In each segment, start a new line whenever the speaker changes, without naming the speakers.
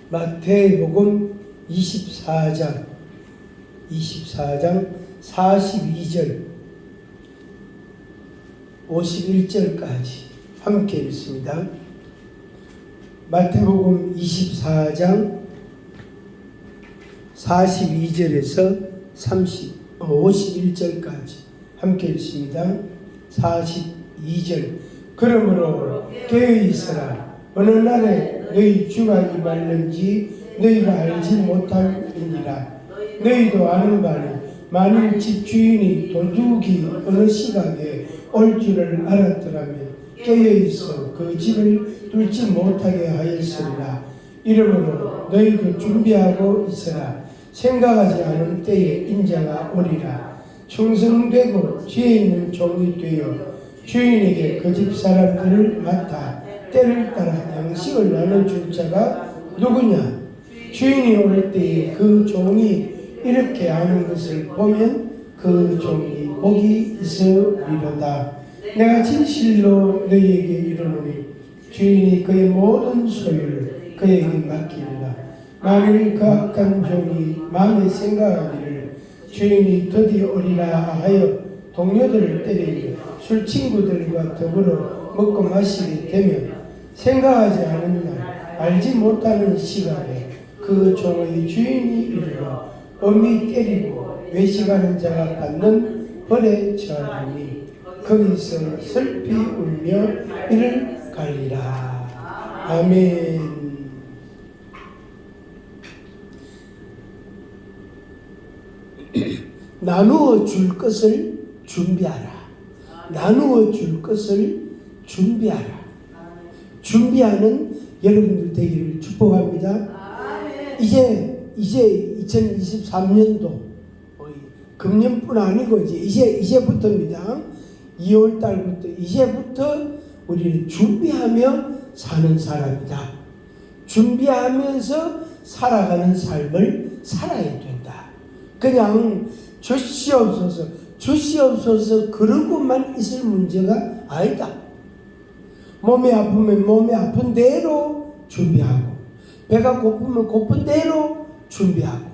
마태복음 24장 42절 51절까지 함께 읽습니다. 마태복음 24장 42절에서 51절까지 함께 읽습니다. 42절 그러므로 깨어 있으라. 어느 날에 너희 주가 임할는지 너희가 알지 못함이니라. 너희도 아는 바는 만일 집주인이 도둑이 어느 시각에 올 줄을 알았더라면 깨어있어 그 집을 뚫지 못하게 하였으리라. 이러므로 너희도 준비하고 있으라. 생각하지 않은 때에 인자가 오리라. 충성되고 지혜 있는 종이 되어 주인에게 그 집 사람들을 맡아 때를 따라 양식을 나눠줄 자가 누구냐? 주인이 올 때에 그 종이 이렇게 하는 것을 보면 그 종이 복이 있으리로다. 내가 진실로 너희에게 이르노니 주인이 그의 모든 소유를 그에게 맡기리라. 만일 그 악한 종이 마음에 생각하기를 주인이 드디어 오리라 하여 동료들을 때리며 술 친구들과 더불어 먹고 마시게 되면 생각하지 않은 날 알지 못하는 시간에 그 종의 주인이 이르러 엄히 때리고 외식하는 자가 받는 벌에 처하리니 거기서 슬피 울며 이를 갈리라. 아멘. 나누어 줄 것을 준비하라. 나누어 줄 것을 준비하라. 준비하는 여러분들 되기를 축복합니다. 이제 2023년도 금년뿐 아니고 이제부터입니다. 2월 달부터 이제부터 우리는 준비하며 사는 사람이다. 준비하면서 살아가는 삶을 살아야 된다. 그냥 주시옵소서 그러고만 있을 문제가 아니다. 몸이 아프면 몸이 아픈 대로 준비하고, 배가 고프면 고픈 대로 준비하고,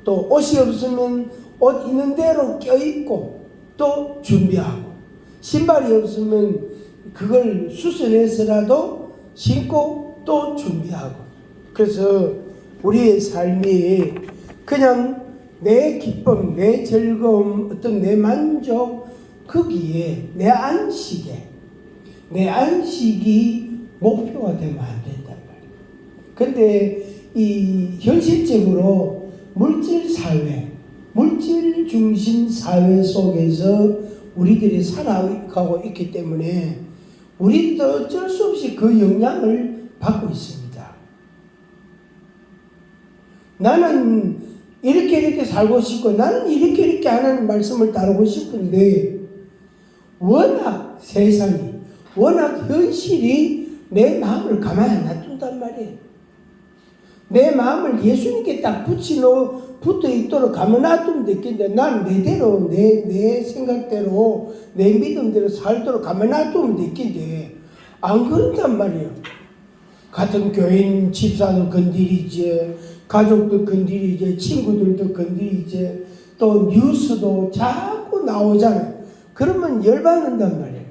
또 옷이 없으면 옷 있는 대로 껴입고 또 준비하고, 신발이 없으면 그걸 수선해서라도 신고 또 준비하고. 그래서 우리의 삶이 그냥 내 기쁨, 내 즐거움, 어떤 내 만족, 거기에 내 안식이 목표가 되면 안 된단 말이에요. 근데 이 현실적으로 물질 중심 사회 속에서 우리들이 살아가고 있기 때문에 우리도 어쩔 수 없이 그 영향을 받고 있습니다. 나는 이렇게 살고 싶고 나는 이렇게 하는 말씀을 따르고 싶은데 워낙 세상이 워낙 현실이 내 마음을 가만히 안 놔둔단 말이에요. 내 마음을 예수님께 딱 붙어 있도록 가만 놔두면 되겠는데 난 내대로 내 생각대로 내 믿음대로 살도록 가만 놔두면 되겠는데 안 그런단 말이에요. 같은 교인 집사도 건드리지, 가족도 건드리지, 친구들도 건드리지, 또 뉴스도 자꾸 나오잖아요. 그러면 열받는단 말이에요.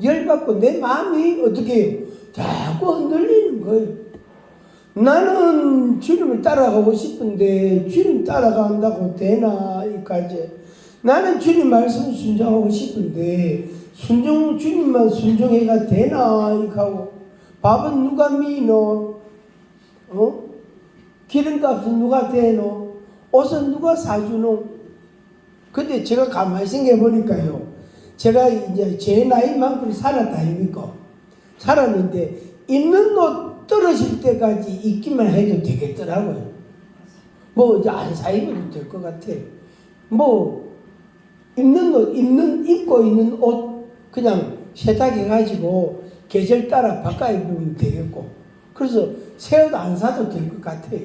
열받고 내 마음이 어떻게 해요? 자꾸 흔들리는 거예요. 나는 주님을 따라가고 싶은데 주님 따라간다고 되나? 이까지. 나는 주님 말씀 순종하고 싶은데 주님만 순종해가 되나? 이하고. 밥은 누가 미노? 기름값은 누가 대노? 옷은 누가 사주노? 근데 제가 가만히 생각해 보니까요. 제가 이제 제 나이만큼 살았다 아닙니까? 살았는데 입는 옷 떨어질 때까지 입기만 해도 되겠더라고요. 뭐 이제 안 사입어도 될 것 같아. 뭐 입고 있는 옷 그냥 세탁해가지고 계절 따라 바꿔 입으면 되겠고, 그래서 새 옷 안 사도 될 것 같아요.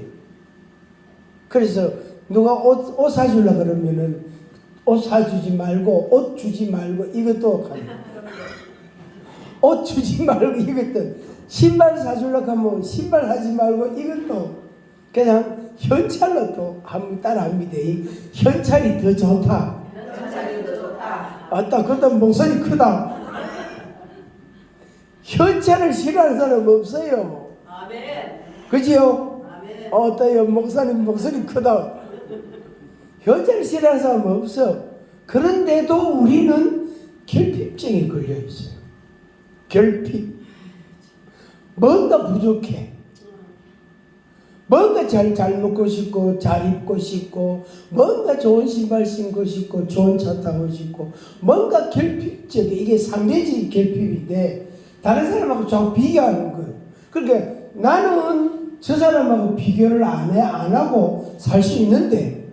그래서 누가 옷 사주려 그러면은 옷 사주지 말고 옷 주지 말고 이것도 가요. 옷 주지 말고 이것도 신발 사주려고 하면 신발 하지 말고 이것도 그냥 현찰로 또 한번 따라합니다. 현찰이 더 좋다.
현찰이 더 좋다.
아따 그것도 목소리 크다. 현찰을 싫어하는 사람 없어요.
아멘.
그지요?
아멘.
어때요? 목사님 목소리 크다. 현찰을 싫어하는 사람 없어. 그런데도 우리는 결핍증에 걸려 있어요. 결핍. 뭔가 부족해. 뭔가 잘 먹고 싶고 잘 입고 싶고 뭔가 좋은 신발 신고 싶고 좋은 차 타고 싶고 뭔가 결핍적인 이게 상대적인 결핍인데 다른 사람하고 자꾸 비교하는 거예요. 그러니까 나는 저 사람하고 비교를 안 하고 살 수 있는데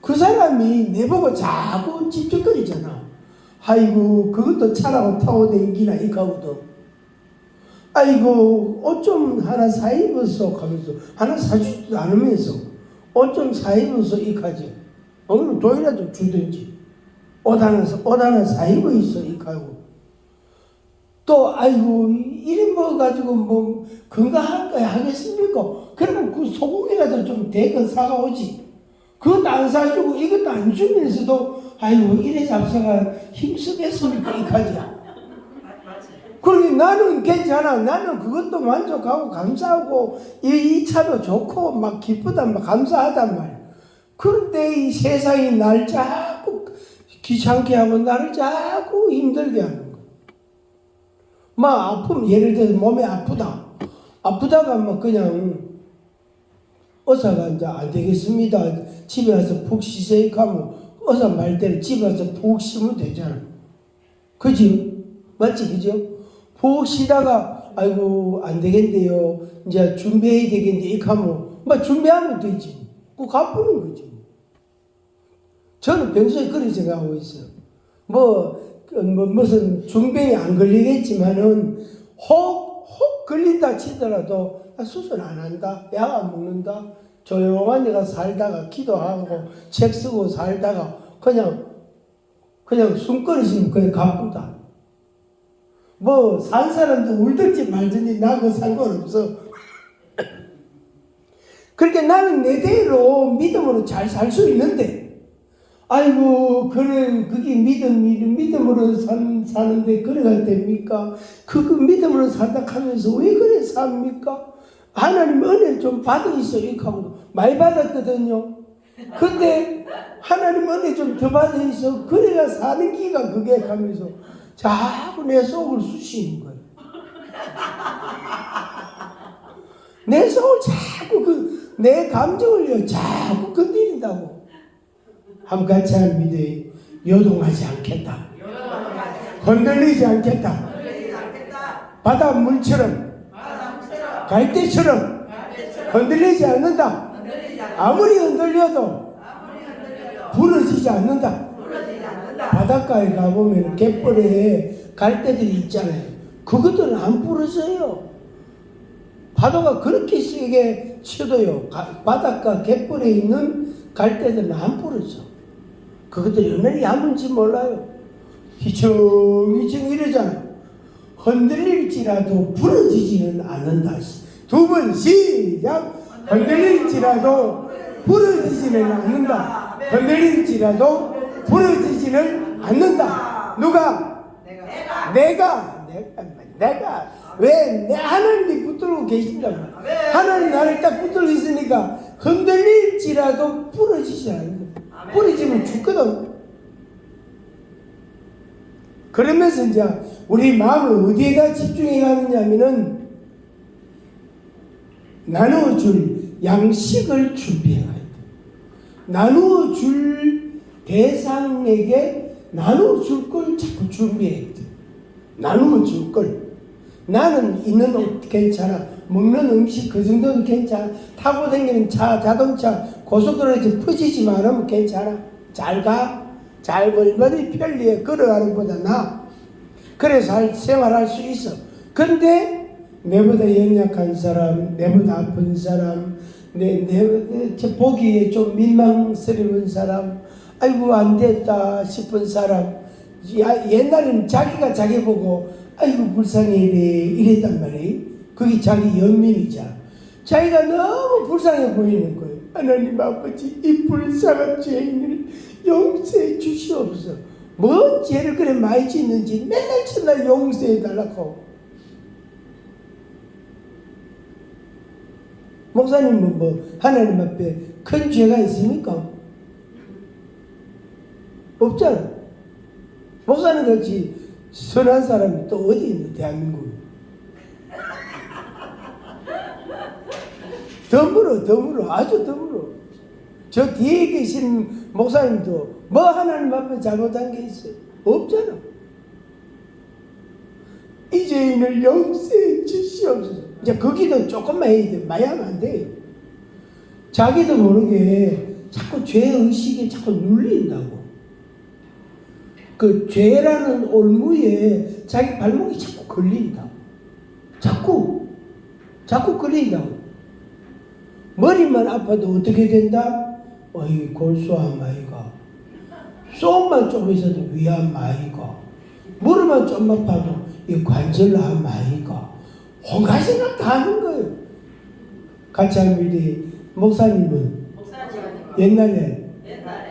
그 사람이 내보고 자꾸 찝찝거리잖아. 아이고 그것도 차라고 타고 다니기나 이거거든. 아이고 옷 좀 하나 사 입어서 하면서 하나 사주지도 않으면서 옷 좀 사 입어서 이까지 그럼 돈이라도 주든지 옷 하나 사 입어 있어 이까고 또 아이고 이래 먹어가지고 뭐 건강할 거야 하겠습니까? 그러면 그 소고기라도 좀 대거 사가오지. 그것도 안 사주고 이것도 안 주면서도 아이고 이래 잡사가 힘쓰겠습니까 이까지야. 그러니 나는 괜찮아. 나는 그것도 만족하고 감사하고 이 차도 좋고 막 기쁘다 막 감사하단 말이야. 그런데 이 세상이 날 자꾸 귀찮게 하고 나를 자꾸 힘들게 하는 거야. 막 아프면 예를 들어서 몸이 아프다가 뭐 그냥 의사가 이제 안 되겠습니다. 집에 와서 푹 쉬세요 하면 의사 말대로 집에 와서 푹 쉬면 되잖아. 그지? 맞지? 그죠? 푹 쉬다가 아이고 안 되겠는데요. 이제 준비해야 되겠는데 이렇게 하면 막 준비하면 되지. 그 갚는 거지. 저는 평소에 그렇게 생각하고 있어요. 무슨 중병이 안 걸리겠지만은 혹 걸린다 치더라도 수술 안 한다. 약 안 먹는다. 조용한 데가 살다가 기도하고 책 쓰고 살다가 그냥 숨 끊으시면 그냥 갚는다. 산 사람도 울든지 말든지 나하고 상관없어. 그러니까 나는 내대로 믿음으로 잘 살 수 있는데, 아이고, 그게 믿음으로 사는데 그래가 됩니까? 그 믿음으로 산다 하면서 왜 그래 삽니까? 하나님 은혜를 좀 받으시오. 이렇게 하고 많이 받았거든요. 근데 하나님 은혜 좀 더 받으시오. 그래야 사는 기가 그게 하면서 자꾸 내 속을 쑤시는 거예요. 내 속을 자꾸 내 감정을 자꾸 건드린다고. 한번 같이 한 믿어요. 요동하지 않겠다. 흔들리지 않겠다. 바다 물처럼 갈대처럼 흔들리지 않는다. 아무리 흔들려도 부러지지 않는다. 바닷가에 가보면 갯벌에 갈대들이 있잖아요. 그것들은 안 부러져요. 파도가 그렇게 세게 쳐도요. 바닷가 갯벌에 있는 갈대들은 안 부러져. 그것들이 얼마나 얇은지 몰라요. 휘청휘청 이러잖아. 흔들릴지라도 부러지지는 않는다. 두 번 시작. 흔들릴지라도 부러지지는 않는다. 흔들릴지라도 부러지지는 않는다. 누가? 내가 왜 하나님이 붙들고 계신단 말이야. 하나님 나를 딱 붙들고 있으니까 흔들릴지라도 부러지지 않는다. 부러지면 죽거든. 그러면서 이제 우리 마음을 어디에다 집중해 가느냐면은 나누어줄 양식을 준비해야 돼. 나누어줄 대상에게 나누어줄 걸 자꾸 준비해야 돼. 나누어줄 걸. 나는 있는 옷 괜찮아. 먹는 음식 그 정도는 괜찮아. 타고 다니는 차, 자동차 고속도로에서 퍼지지만 않으면 괜찮아. 잘 가. 잘 얼마나 편리해. 걸어가는 것보다 나아. 그래서 생활할 수 있어. 근데 내보다 연약한 사람, 내보다 아픈 사람, 저 보기에 좀 민망스러운 사람, 아이고 안 됐다 싶은 사람, 옛날에는 자기가 자기 보고 아이고 불쌍해 이랬단 말이에요. 그게 자기 연민이잖아. 자기가 너무 불쌍해 보이는 거예요. 하나님 아버지, 이 불쌍한 죄인을 용서해 주시옵소서. 뭔 죄를 그래 많이 짓는지 맨날 첫날 용서해 달라고. 목사님은 뭐 하나님 앞에 큰 죄가 있습니까? 없잖아. 목사님 같이 선한 사람이 또 어디 있는 대한민국에. 드물어 아주 드물어. 저 뒤에 계신 목사님도 뭐 하나님 앞에 잘못한 게 있어요? 없잖아. 이 죄인을 용서해 주시옵소서. 이제 거기도 조금만 해야 돼. 많이 하면 안 돼요. 자기도 모르게 자꾸 죄의식에 자꾸 눌린다고. 그 죄라는 올무에 자기 발목이 자꾸 걸린다. 자꾸 걸린다고. 머리만 아파도 어떻게 된다? 어이 골수한 마이가. 속만 좀 있어도 위한 마이가. 무릎만 좀 아파도 이 관절한 마이가. 온갖 생각 다 하는 거예요. 같이 하면 목사님은 옛날에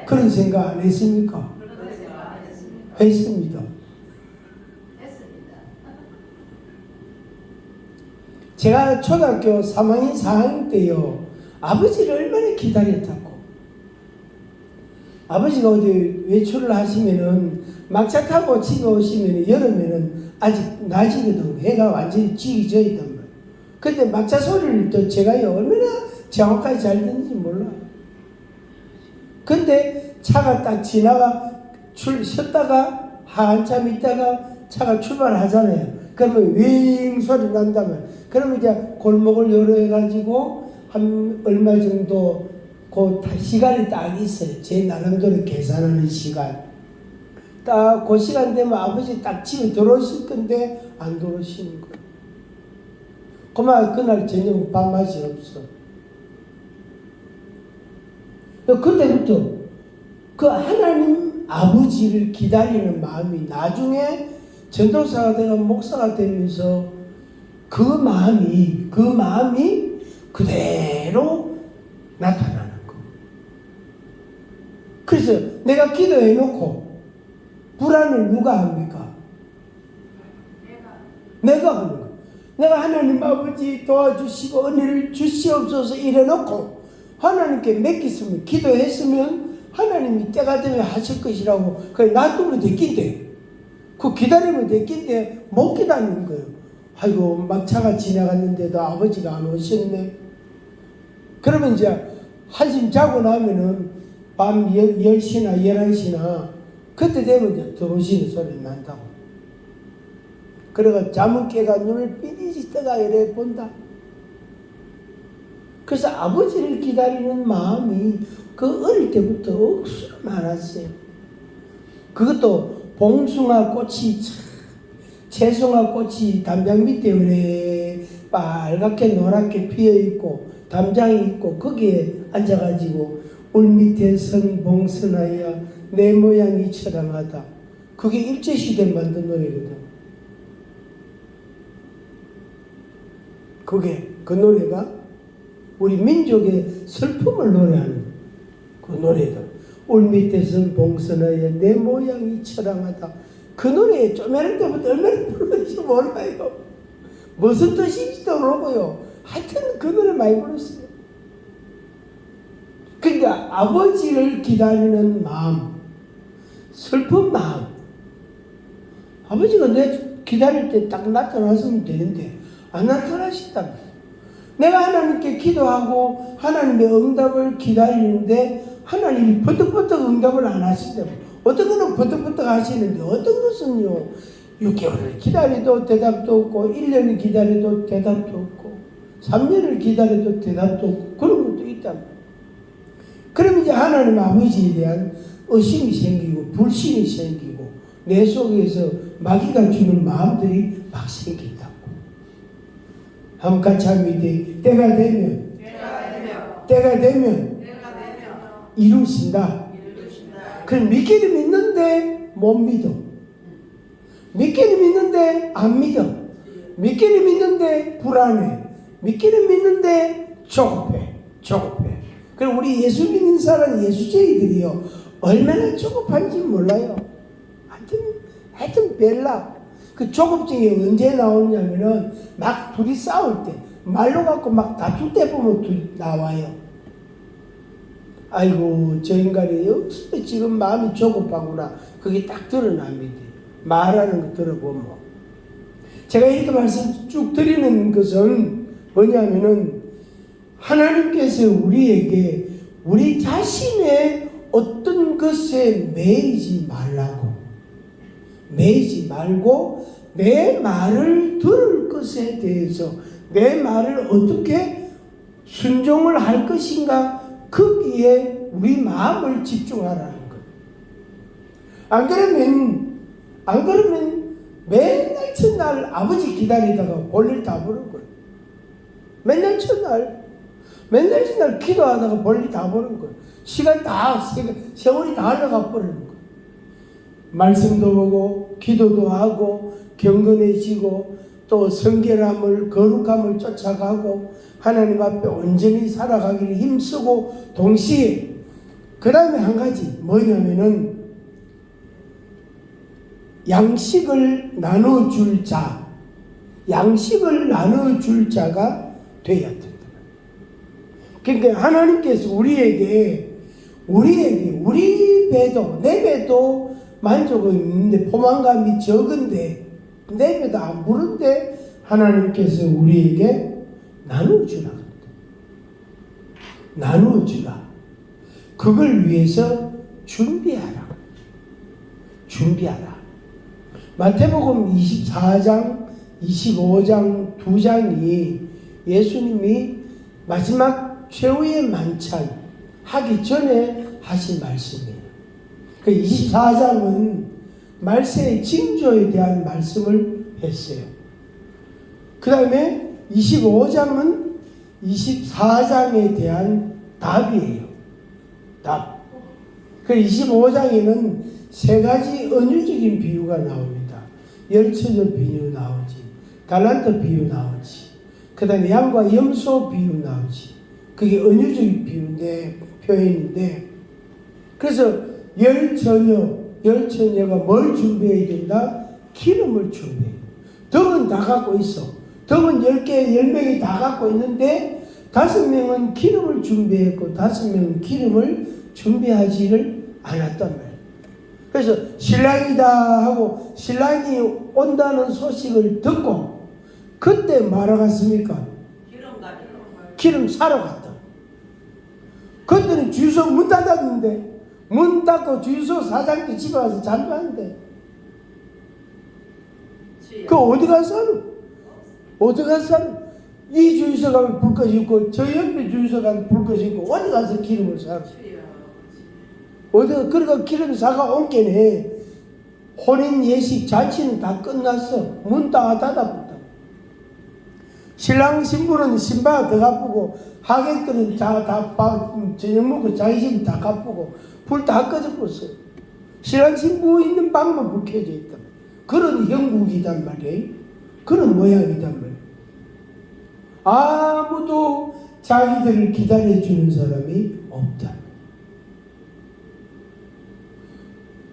그런 생각 안 했습니까? 했습니다. 제가 초등학교 3학년 4학년 때요. 아버지를 얼마나 기다렸다고. 아버지가 어디 외출을 하시면은 막차 타고 집에 오시면 여름에는 아직 낮이거든. 해가 완전히 지기 져 있단 말이에요. 근데 막차 소리를 또 제가요 얼마나 정확하게 잘 듣는지 몰라. 근데 차가 딱 지나가 쉬었다가 한참 있다가 차가 출발하잖아요. 그러면 윙 소리 난다면 그러면 이제 골목을 요래가지고 한 얼마 정도 그 시간이 딱 있어요. 제 나름대로 계산하는 시간. 딱 그 시간 되면 아버지 딱 집에 들어오실 건데 안 들어오시는 거예요. 그날 저녁 밥맛이 없어. 그때부터 그 하나님 아버지를 기다리는 마음이 나중에 전도사가 되고 목사가 되면서 그 마음이 그대로 나타나는 거. 그래서 내가 기도해놓고 불안을 누가 합니까? 내가 하는 거. 내가 하나님 아버지 도와주시고 은혜를 주시옵소서 이래놓고 하나님께 맡겼으면 기도했으면 하나님이 때가 되면 하실 것이라고 그래 놔두면 됐긴데 그 기다리면 됐긴데 못 기다리는 거예요. 아이고 막차가 지나갔는데도 아버지가 안 오셨네. 그러면 이제 한숨 자고 나면은 밤 10시나 11시나 그때 되면 이제 들어오시는 소리 난다고. 그래가 잠을 깨가 눈을 삐디지 떠가 이래 본다. 그래서 아버지를 기다리는 마음이 그 어릴 때부터 억수로 많았어요. 그것도 봉숭아 꽃이 채송아 꽃이 담장 밑에 그래 빨갛게 노랗게 피어있고 담장이 있고 거기에 앉아가지고 울 밑에 선 봉선하여 내 모양이 처량하다. 그게 일제시대에 만든 노래거든. 그 노래가 우리 민족의 슬픔을 노래하는 그 노래다. 울 밑에 선 봉선하여 내 모양이 처량하다. 그 노래 쪼매는 때부터 얼마나 불렀는지 몰라요. 무슨 뜻인지도 모르고요. 하여튼 그 노래 많이 불렀어요. 그러니까 아버지를 기다리는 마음, 슬픈 마음. 아버지가 내 기다릴 때 딱 나타났으면 되는데 안 나타나신다. 내가 하나님께 기도하고 하나님의 응답을 기다리는데 하나님이 버떡버떡 응답을 안 하시다고. 어떤 거는 버떡버떡 하시는데 어떤 것은요 6개월을 기다려도 대답도 없고 1년을 기다려도 대답도 없고 3년을 기다려도 대답도 없고 그런 것도 있다. 그럼 이제 하나님 아버지에 대한 의심이 생기고 불신이 생기고 내 속에서 마귀가 주는 마음들이 막 생긴다고. 한번 같이 합니다. 때가 되면 때가 되면 이루신다. 그럼 믿기는 믿는데 못 믿어. 믿기는 믿는데 안 믿어. 믿기는 믿는데 불안해. 믿기는 믿는데 조급해. 그럼 우리 예수 믿는 사람 예수쟁이들이요 얼마나 조급한지 몰라요. 하여튼 벨라. 그 조급증이 언제 나오냐면은 막 둘이 싸울 때 말로 갖고 막 다툴 때 보면 둘이 나와요. 아이고 저 인간이 여기서 지금 마음이 조급하구나. 그게 딱 드러납니다. 말하는 거 들어보면. 제가 이렇게 말씀 쭉 드리는 것은 뭐냐면은 하나님께서 우리에게 우리 자신의 어떤 것에 매이지 말고 내 말을 들을 것에 대해서 내 말을 어떻게 순종을 할 것인가 거기에 우리 마음을 집중하라는 것. 안 그러면 맨날 첫날 아버지 기다리다가 볼일 다 보는 거예요. 맨날 첫날 기도하다가 볼일 다 보는 거예요. 세월이 다 흘러가 버리는 거예요. 말씀도 보고 기도도 하고 경건해지고 또 성결함을 거룩함을 쫓아가고 하나님 앞에 온전히 살아가기를 힘쓰고 동시에 그 다음에 한 가지 뭐냐면은 양식을 나눠줄 자가 돼야 된다. 그러니까 하나님께서 우리에게 우리 배도 내 배도 만족은 있는데 포만감이 적은데 내 배도 안 부른데 하나님께서 우리에게 나누어주라. 그걸 위해서 준비하라. 마태복음 24장, 25장 두 장이 예수님이 마지막 최후의 만찬 하기 전에 하신 말씀이에요. 그 24장은 말세의 징조에 대한 말씀을 했어요. 그 다음에 25장은 24장에 대한 답이에요. 답. 그 25장에는 세 가지 은유적인 비유가 나옵니다. 열처녀 비유 나오지. 달란트 비유 나오지. 그 다음에 양과 염소 비유 나오지. 그게 은유적인 비유인데, 표현인데. 그래서 열처녀가 뭘 준비해야 된다? 기름을 준비해. 덕은 다 갖고 있어. 덕은 10개, 10명이 다 갖고 있는데 5명은 기름을 준비했고 5명은 기름을 준비하지를 않았단 말이에요. 그래서 신랑이다 하고 신랑이 온다는 소식을 듣고 그때 뭐하러 갔습니까? 기름 사러 갔다. 그때는 주유소 문 닫았는데 문 닫고 주유소 사장도 집에 와서 잠자는데 그 어디 갔어? 이 주유소 가면 불 꺼져 있고 저 옆에 주유소 가면 불 꺼져 있고 어디 가서 기름을 사? 어디가 그러니까 기름 사가 온 게네. 혼인 예식 잔치는 다 끝났어. 문 다 닫아붙다. 신랑 신부는 신바가 더 가쁘고 하객들은 저녁 먹고 자기 집은 다 가쁘고 불 다 꺼져버렸어. 신랑 신부 있는 방만 불 켜져 있다. 그런 형국이단 말이에요. 그런 모양이단 말이에요. 아무도 자기들을 기다려주는 사람이 없다.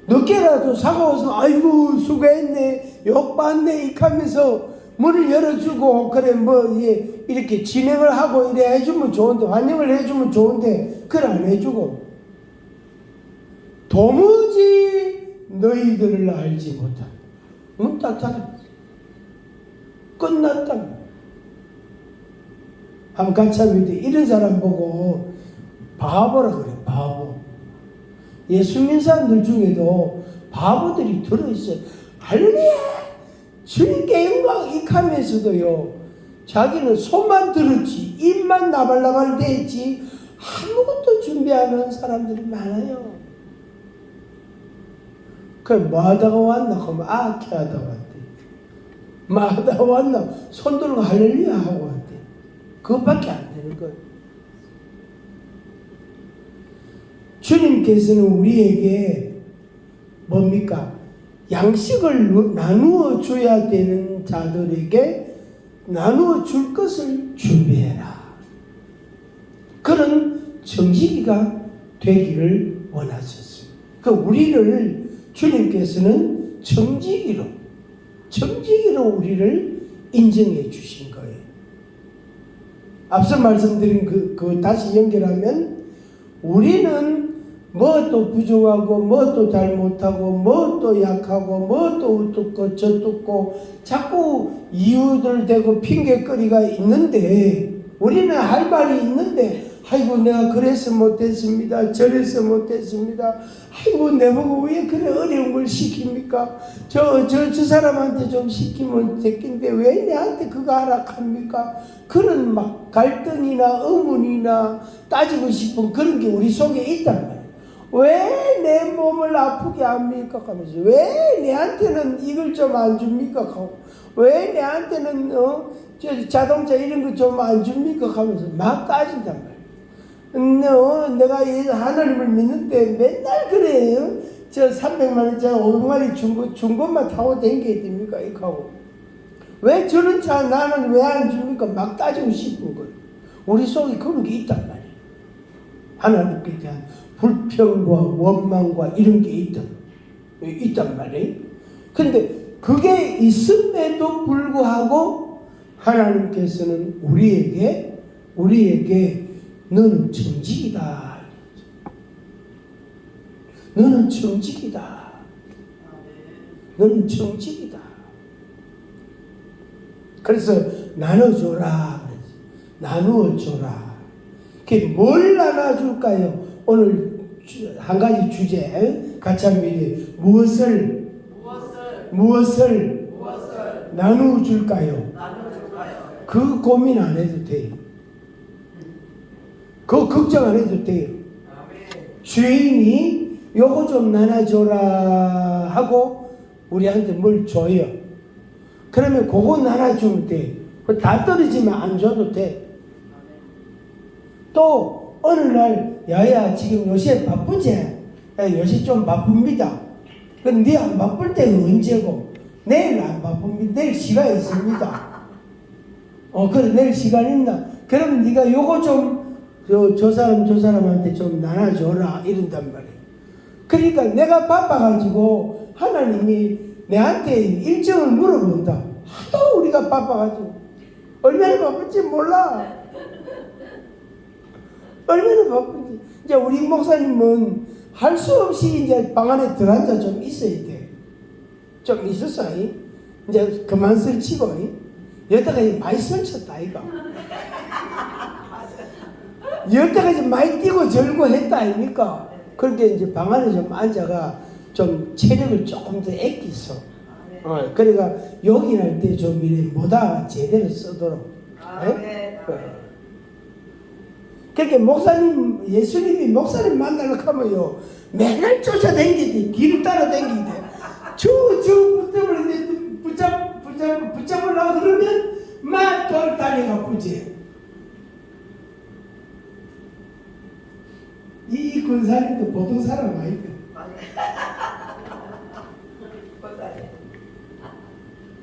늦게라도 사과와서 아이고 수고했네 욕받네 이렇게 하면서 문을 열어주고 그래 이렇게 진행을 하고 이래 해주면 좋은데 환영을 해주면 좋은데 그걸 안 해주고 도무지 너희들을 알지 못한다. 문 딱 닫아. 끝났다. 한번 같이 하면 이런 사람 보고 바보라 그래. 바보. 예수 믿는 사람들 중에도 바보들이 들어있어요. 할렐루야 주님께 영광 익하면서도요 자기는 손만 들었지 입만 나발나발 대지 아무것도 준비하는 사람들이 많아요. 그럼 뭐 하다가 왔나? 그러면 악해하다 왔대. 뭐 하다가 왔나? 손 들고 할렐루야 하고 왔대. 그것밖에 안 되는 거예요. 주님께서는 우리에게 뭡니까? 양식을 나누어 줘야 되는 자들에게 나누어 줄 것을 준비해라. 그런 정직이가 되기를 원하셨어요. 그 우리를 주님께서는 정직이로 우리를 인정해 주신 거예요. 앞서 말씀드린 그 다시 연결하면 우리는 뭐 또 부족하고 뭐 또 잘못하고 뭐 또 약하고 뭐 또 어떻고 저떻고 자꾸 이유들 대고 핑계거리가 있는데 우리는 할 말이 있는데 아이고 내가 그래서 못했습니다. 저래서 못했습니다. 아이고 내보고 왜 그래 어려운 걸 시킵니까? 저 사람한테 좀 시키면 됐긴데 왜 내한테 그거 하라 합니까? 그런 막 갈등이나 의문이나 따지고 싶은 그런 게 우리 속에 있단 말이에요. 왜 내 몸을 아프게 합니까? 하면서 왜 내한테는 이걸 좀 안 줍니까? 하고 왜 내한테는 저 자동차 이런 거 좀 안 줍니까? 하면서 막 따진단 말이에요. 내가 하나님을 믿는데 맨날 그래요. 저 300만 원짜리 500마리 준 것만 타고 다니게 됩니까? 이거 하고 왜 저런 차 나는 왜 안 줍니까? 막 따지고 싶은 거예요. 우리 속에 그런 게 있단 말이에요. 하나님께 대한 불평과 원망과 이런 게 있단 말이에요. 근데 그게 있음에도 불구하고 하나님께서는 우리에게 너는 정직이다. 너는 정직이다. 너는 정직이다. 그래서 나눠줘라. 나누어줘라. 그게 뭘 나눠줄까요? 오늘 한 가지 주제 같이 한번 얘기해. 무엇을 나누어줄까요? 그 고민 안 해도 돼요. 그 걱정 안 해도 돼요. 주인이 요거 좀 나눠줘라 하고 우리한테 뭘 줘요. 그러면 그거 나눠주면 돼. 다 떨어지면 안 줘도 돼. 또 어느 날 야야 지금 요새 바쁘지? 야, 요새 좀 바쁩니다. 그럼 네 안 바쁠 때는 언제고? 내일 안 바쁩니다. 내일 시간 있습니다. 그래 내일 시간 있나? 그러면 네가 요거 좀 저 사람한테 좀 나눠줘라 이런단 말이에요. 그러니까 내가 바빠가지고 하나님이 내한테 일정을 물어본다. 하도 우리가 바빠가지고 얼마나 바쁜지 몰라. 얼마나 바쁜지. 이제 우리 목사님은 할 수 없이 이제 방 안에 들어앉아 좀 있어야 돼. 좀 있었어. 이제 그만 설치고 여태까지 많이 설쳤다 이거. 여태까지 많이 뛰고 절고 했다 아닙니까? 그렇게 이제 방 안에 좀 앉아가 좀 체력을 조금 더 아끼어. 그러니까 여기 날 때 좀 이래 뭐다 제대로 쓰도록. 그러니까 예수님이 목사님 만나러 가면요 맨날 쫓아다니게 뒤를 따라다니게 돼. 저 붙잡으려고 그러면 막 돌다리가 부지. 이 권사님도 보통 사람 아니다.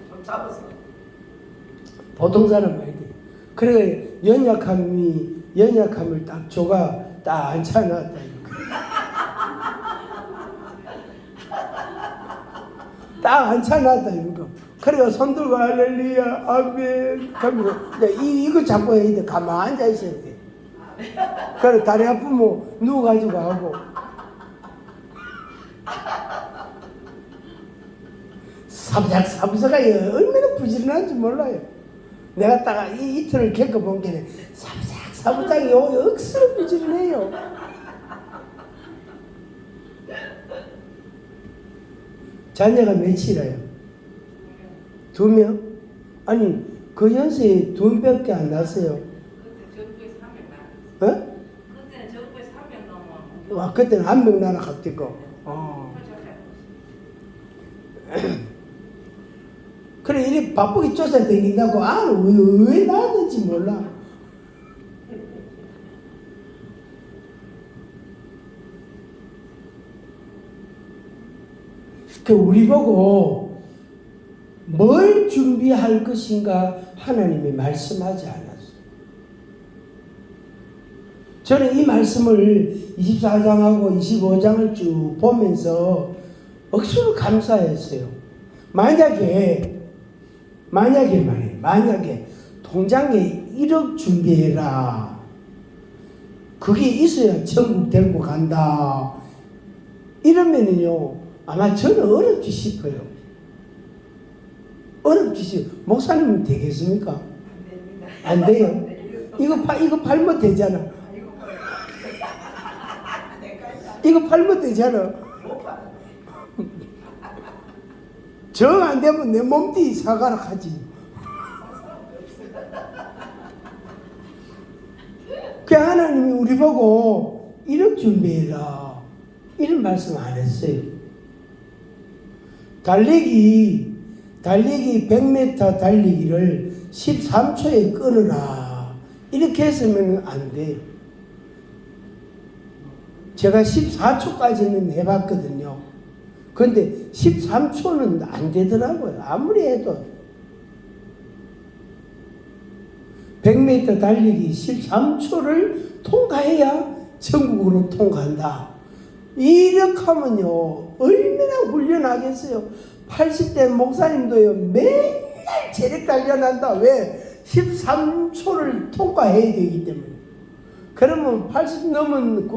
좀 잡았어.
보통 사람 아니다. 그래 연약함을 딱 줘가 딱 앉혀놨다. 딱 앉혀놨다 이거. 그래가 손 들고 할렐루야 아멘 하면 이거 잡고 해야 돼. 가만히 앉아 있어야 돼. 그래 다리 아프면 누워가지고 하고 삽사가 얼마나 부지런한지 몰라요. 내가 딱 이틀을 겪어본 게 사부장이 억수로 부지런해요. 자녀가 몇이래요? 2명? 아니 그 연세에 2명밖에 안 났어요.
그때는 전국에 3명 넘어.
와 그때는 1명 나라 갔겠고. 그래 이리 바쁘게 쫓아다닌다고 왜 나왔는지 몰라. 그 우리 보고 뭘 준비할 것인가 하나님이 말씀하지 않았어요. 저는 이 말씀을 24장하고 25장을 쭉 보면서 억수로 감사했어요. 만약에 통장에 1억 준비해라. 그게 있어야 천국 데리고 간다. 이러면은요, 아마 저는 어렵지 싶어요. 어렵지 싶어요. 목사님은 되겠습니까? 안 돼요. 이거 팔면 되잖아. 이거 팔면 되잖아. 정 안 되면 내 몸뚱이 사가라 하지. 그 하나님이 우리 보고 1억 준비해라. 이런 말씀 안 했어요. 달리기 100m 달리기를 13초에 끊으라. 이렇게 했으면 안 돼요. 제가 14초까지는 해봤거든요. 그런데 13초는 안 되더라고요. 아무리 해도. 100m 달리기 13초를 통과해야 천국으로 통과한다. 이렇게 하면요, 얼마나 훈련하겠어요. 80대 목사님도요, 맨날 체력 단련한다. 왜? 13초를 통과해야 되기 때문에. 그러면 80 넘은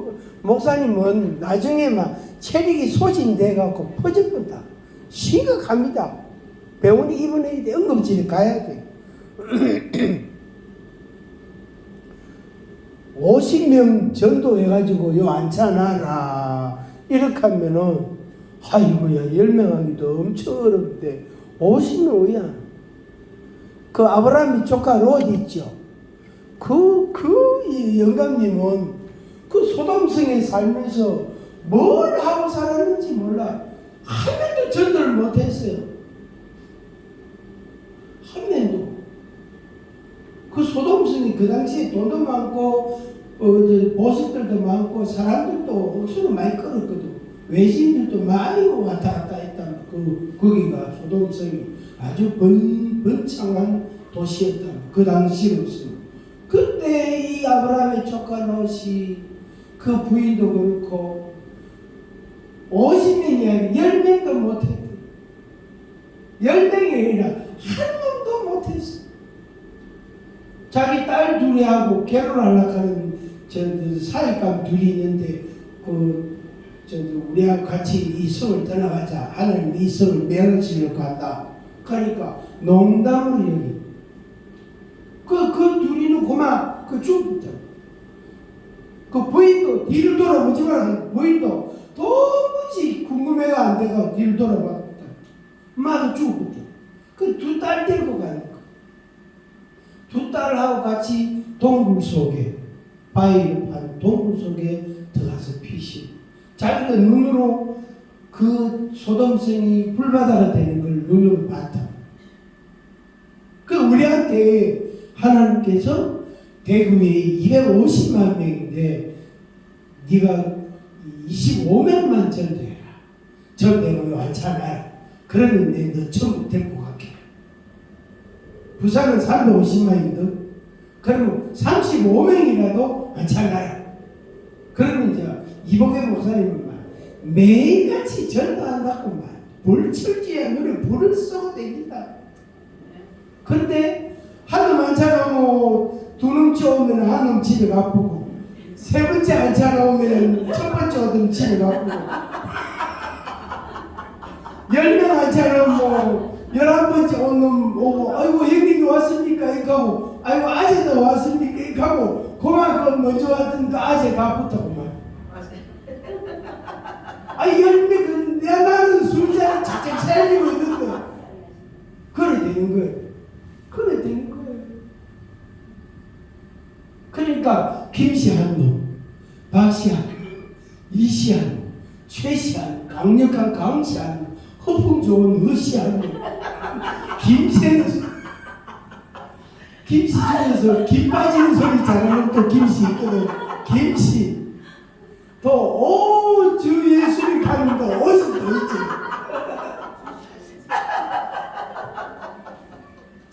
목사님은 나중에 막 체력이 소진돼갖고 퍼져본다. 심각합니다. 병원에 입원해야 돼. 응급실에 가야 돼. 50명 전도해가지고 요 앉혀놔라. 이렇게 하면은, 아이고야, 10명 하기도 엄청 어렵대. 50명이야. 그 아브라함이 조카 롯 있죠. 영감님은 그 소돔성에 살면서 뭘 하고 살았는지 몰라. 한 명도 전도를 못했어요. 한 명도. 그 소돔성이 그 당시에 돈도 많고 보석들도 많고 사람들도 억수로 많이 끌었거든. 외신들도 많이 왔다 갔다 했다. 거기가 소돔성이 아주 번창한 도시였다. 그 당시로서. 그때 이 아브라함의 조카 롯이 그 부인도 그렇고 50명이 아니라 10명도 못했대. 10명이 아니라 한 명도 못했어. 자기 딸 둘이하고 결혼하려고 하는 사익감 둘이 있는데 우리하고 같이 이 성을 떠나가자. 하나님 이 성을 멸하시려고 한다. 그러니까 농담으로 여기 그 둘이는 그만 죽었다. 그 부인도 뒤를 돌아보지만 부인도 도무지 궁금해가 안 돼가 뒤를 돌아봤다. 엄마도 죽었다. 그 두 딸 데리고 가는 거. 두 딸하고 같이 동굴 속에 바위를 판 동굴 속에 들어가서 피시. 자기도 눈으로 그 소돔성이 불바다가 되는 걸 눈으로 봤다. 그 우리한테 하나님께서 대구에 250만 명인데 네가 25명만 전도해라. 전도하고 완찬하라. 그러면 너 천국 데리고 갈게. 부산은 350만이거든. 그러면 35명이라도 완찬하라. 그러면 이제 이복의 목사님은 매일같이 전도한다고 불철주야 눈에 불을 쏘고 다닌다. 그런데 한 놈 안차나오면 두 놈째 오면 한 놈 집에 가쁘고 세 번째 안차나오면 첫 번째 오던 집에 가쁘고 10명 안차나오면 11번째 온 놈 오고 아이고 형님이 왔습니까? 이렇게 하고 아이고 아재도 왔습니까? 이렇게 하고 그만큼 먼저 왔던 그 아재 가쁘다고 아니 10명 나는 술잔 착착 차리고 있는데 그래 되는 거예요. 그래 되는 거예요. 그러니까 김씨 한 놈, 박씨 한 놈, 이씨 한 놈, 최씨 한 놈, 강력한 강씨 한 놈, 허풍 좋은 의씨 한 놈, 김씨 중에서 김 빠지는 소리 잘하는 또 김씨 있거든. 김씨 또 주 예수님 가는 또 옷이 또 있지.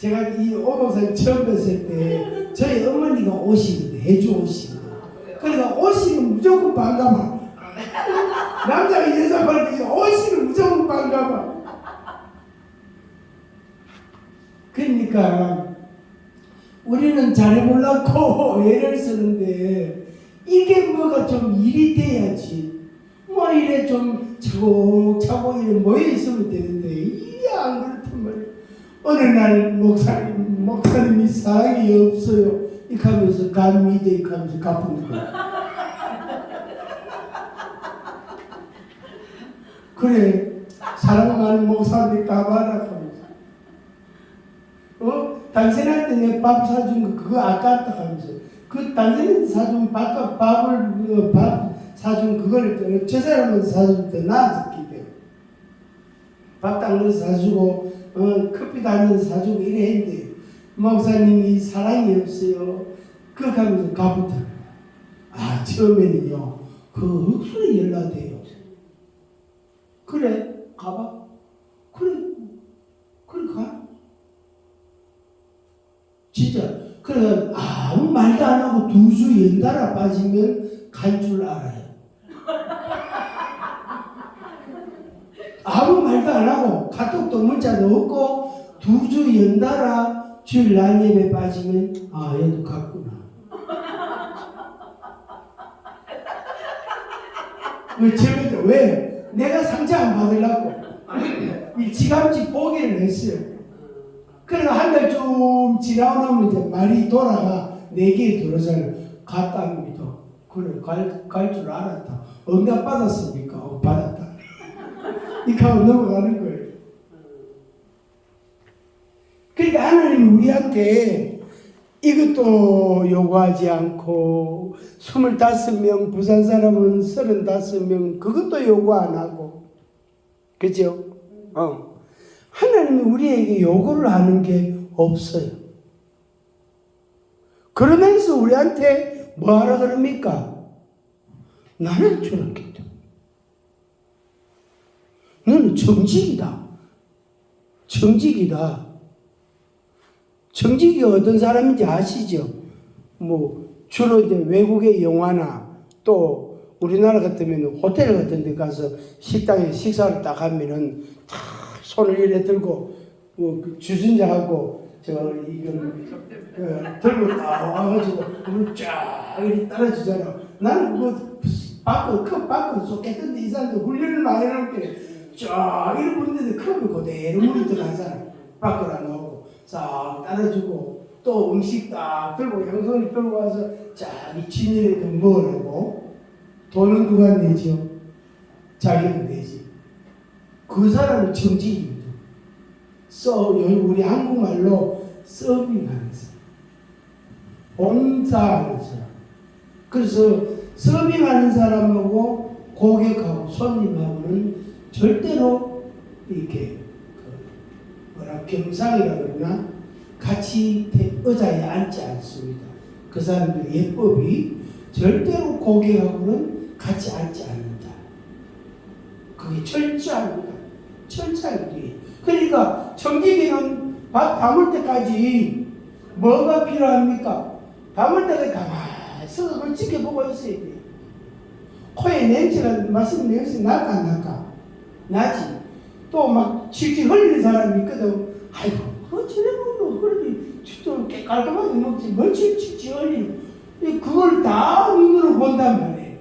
제가 이 오목사님 처음 뵀을 때 저희 어머니가 오시거든. 해주 오시거든. 그러니까 오시면 무조건 반가워. 남자가 여자가 오시면 무조건 반가워. 그러니까 우리는 잘해보려고 애를 쓰는데 이게 뭐가 좀 일이 돼야지. 뭐 이래 좀 차곡차곡 이래 모여 있으면 되는데 이게 안 그렇단 말이야. 어느 날 목사님이 사랑이 없어요. 이렇게 하면서 감미대 이렇게 하면서 갚은 거야. 그래, 사랑 많은 목사님이 가봐라 하면서. 당신한테 내 밥 사준 거 그거 아깝다 하면서. 그 당신한테 사준 밥 사준 그걸 저 사람한테 사줄 때 나아졌기 때문에. 밥 당근 사주고 커피 당근 사주고 이래 했는데 목사님이 사랑이 없어요. 그렇게 하면서 가부터. 아, 처음에는요 그 흙수로 연락돼요. 그래 가봐. 그래 가. 진짜 그래 아무 말도 안 하고 2주 연달아 빠지면 간 줄 알아요. 아무 말도 안 하고 카톡도 문자도 없고 2주 연달아 주일 날 예배 빠지면 아 얘도 갔구나. 왜? 내가 상자 안 받으려고 일찌감치 포기를 했어요. 그래서 한 달 좀 지나오면 이제 말이 돌아가 내게 들어서는 갔답니다. 그래 갈 줄 알았다. 응답 받았습니까? 받았다. 이렇게 하고 넘어가는 거예요. 그러니까 하나님이 우리한테 이것도 요구하지 않고 25명 부산 사람은 35명 그것도 요구 안 하고 그죠? 하나님이 우리에게 요구를 하는 게 없어요. 그러면서 우리한테 뭐하라 그럽니까? 나를 주었겠다. 너는 정직이다. 정직이 어떤 사람인지 아시죠? 뭐 주로 이제 외국의 영화나 또 우리나라 같으면 호텔 같은 데 가서 식당에 식사를 딱 하면은 다 손을 이래 들고 뭐 주전자하고 이걸 들고 딱 와가지고 물 쫙 이렇게 따라주잖아. 나는 뭐 밖으로 쏟겠던데 이 사람들 훈련을 많이 해놓게 쫙 이렇게 보는데 컵을 그대로 물이 들어가잖아. 밖으로 안 나오고 싹 따라주고 또 음식 딱 들고 양손을 들고 와서 쫙 이 진열에 좀 먹으라고 돈은 누가 내죠? 자기는 내지. 그 사람은 정직입니다. 우리 한국말로 서빙하는 사람, 봉사하는 사람. 그래서 서빙하는 사람하고 고객하고 손님하고는 절대로 이렇게 겸상이라 그러나 같이 의자에 앉지 않습니다. 그 사람들 예법이 절대로 고객하고는 같이 앉지 않는다. 그게 철저합니다. 철저하게. 그러니까 정직이는 밥 담을 때까지 뭐가 필요합니까? 담을 때까지 가만히 서서 그걸 지켜보고 있어야 돼요. 코에 냄새가 마시는 냄새 날까 안 날까? 나지. 또 막 칠칠 흘리는 사람이 있거든. 아이고 저래 먹는 그러니 좀 깔끔하게 먹지 뭘 칠칠 흘리는. 그걸 다 눈으로 본단 말이에요.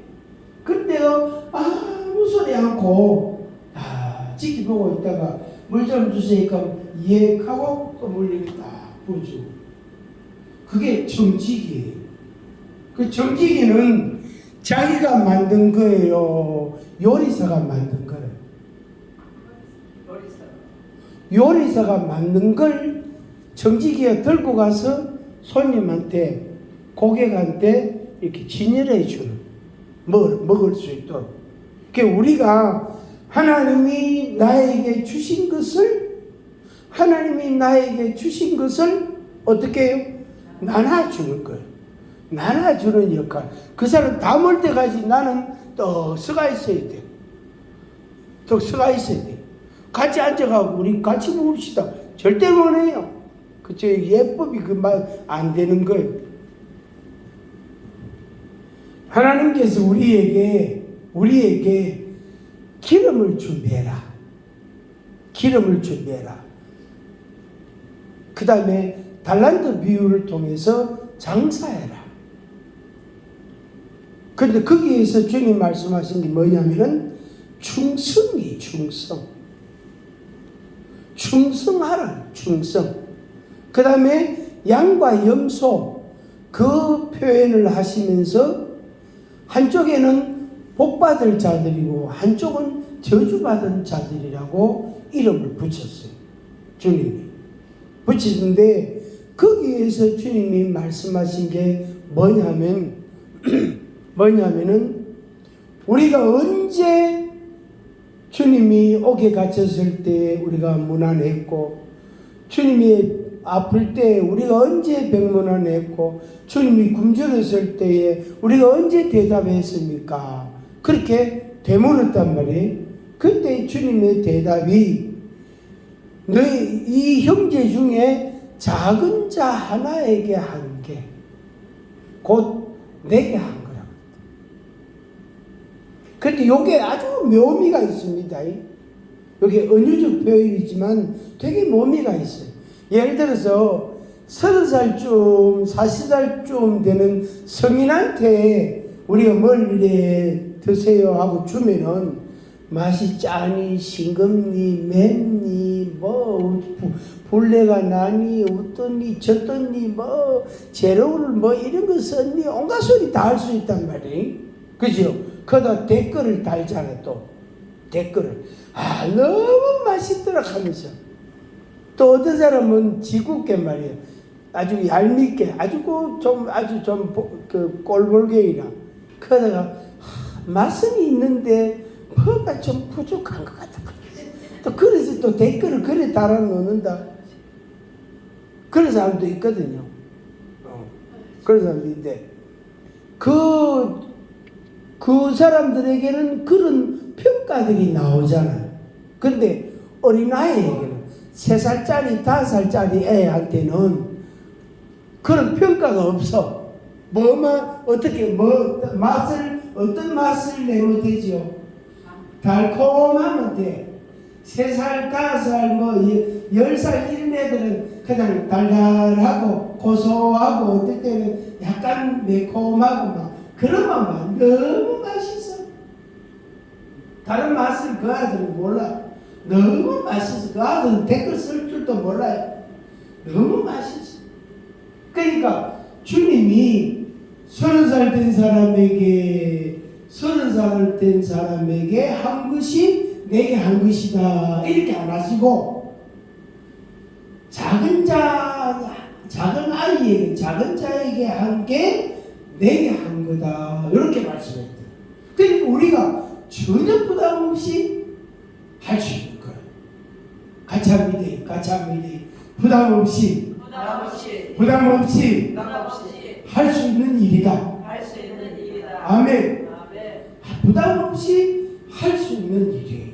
그때요 아무 소리 않고 다 지켜보고 있다가 물 좀 주세요. 예하고 또 물리를 딱 부어주고. 그게 정직이에요. 그 정직이는 자기가 만든 거예요. 요리사가 만든 거예요. 요리사가 만든 걸 정직이가 들고 가서 손님한테 고객한테 이렇게 진열해 주는 먹을 수 있도록. 그러니까 우리가 하나님이 나에게 주신 것을 어떻게 해요? 나눠주는 거예요. 나눠주는 역할. 그 사람 담을 때까지 나는 또 서가 있어야 돼. 같이 앉아가고 우리 같이 먹읍시다. 절대 못 해요. 그쵸? 예법이 그 말 안 되는 거예요. 하나님께서 우리에게 기름을 준비해라. 기름을 준비해라. 그 다음에 달란트 비유를 통해서 장사해라. 근데 거기에서 주님 말씀하신 게 뭐냐면은 충성이 충성. 충성하라. 충성. 그 다음에 양과 염소 그 표현을 하시면서 한쪽에는 복받을 자들이고 한쪽은 저주받은 자들이라고 이름을 붙였어요. 주님이 붙이는데 거기에서 주님이 말씀하신 게 뭐냐면은 우리가 언제 주님이 옥에 갇혔을 때 우리가 무난했고 주님이 아플 때 우리가 언제 병문안했고 주님이 굶주렸을 때에 우리가 언제 대답했습니까? 그렇게 되물었단 말이에요. 그때 주님의 대답이 너희 이 형제 중에 작은 자 하나에게 한 게 곧 내게 한 거라고. 그런데 이게 아주 묘미가 있습니다. 이게 은유적 표현이지만 되게 묘미가 있어요. 예를 들어서 30살쯤 40살쯤 되는 성인한테 우리가 뭘 이래 드세요 하고 주면은 맛이 짜니 싱겁니 맵니 뭐 불내가 나니 어떠니 저떠니 뭐 재료를 뭐 이런 거 썼니 온갖 소리 다 할 수 있단 말이에요. 그죠? 거기다 댓글을 달잖아. 또 댓글을 너무 맛있더라 하면서 또 어떤 사람은 지굽게 말이에요. 아주 얄밉게 아주 좀 꼴볼게이라 그러다가 맛은 있는데 뭐가 좀 부족한 것 같아. 또 그래서 또 댓글을 그래 달아놓는다. 그런 사람도 있거든요. 그런 사람도 있는데 그 사람들에게는 그런 평가들이 나오잖아요. 근데 어린아이에게는 3살짜리 5살짜리 애한테는 그런 평가가 없어. 어떤 맛을 내면 되죠? 달콤하면 돼. 3살, 5살, 10살 이런 애들은 그냥 달달하고 고소하고 어떨 때는 약간 매콤하고 막 그러면 너무 맛있어. 다른 맛을 그 아들은 몰라. 너무 맛있어. 그 아들은 댓글 쓸 줄도 몰라요. 너무 맛있어. 그러니까 주님이 30살 된 사람에게 한 것이 내게 한 것이다 이렇게 안 하시고 작은 아이에게 작은 자에게 한 게 내게 한 거다 이렇게 말씀했대요. 그러니까 우리가 전혀 부담 없이 할 수 있는 거예요. 같이 합니다. 부담 없이 할 수 있는 일이다. 아멘. 부담 없이 할 수 있는 일이에요.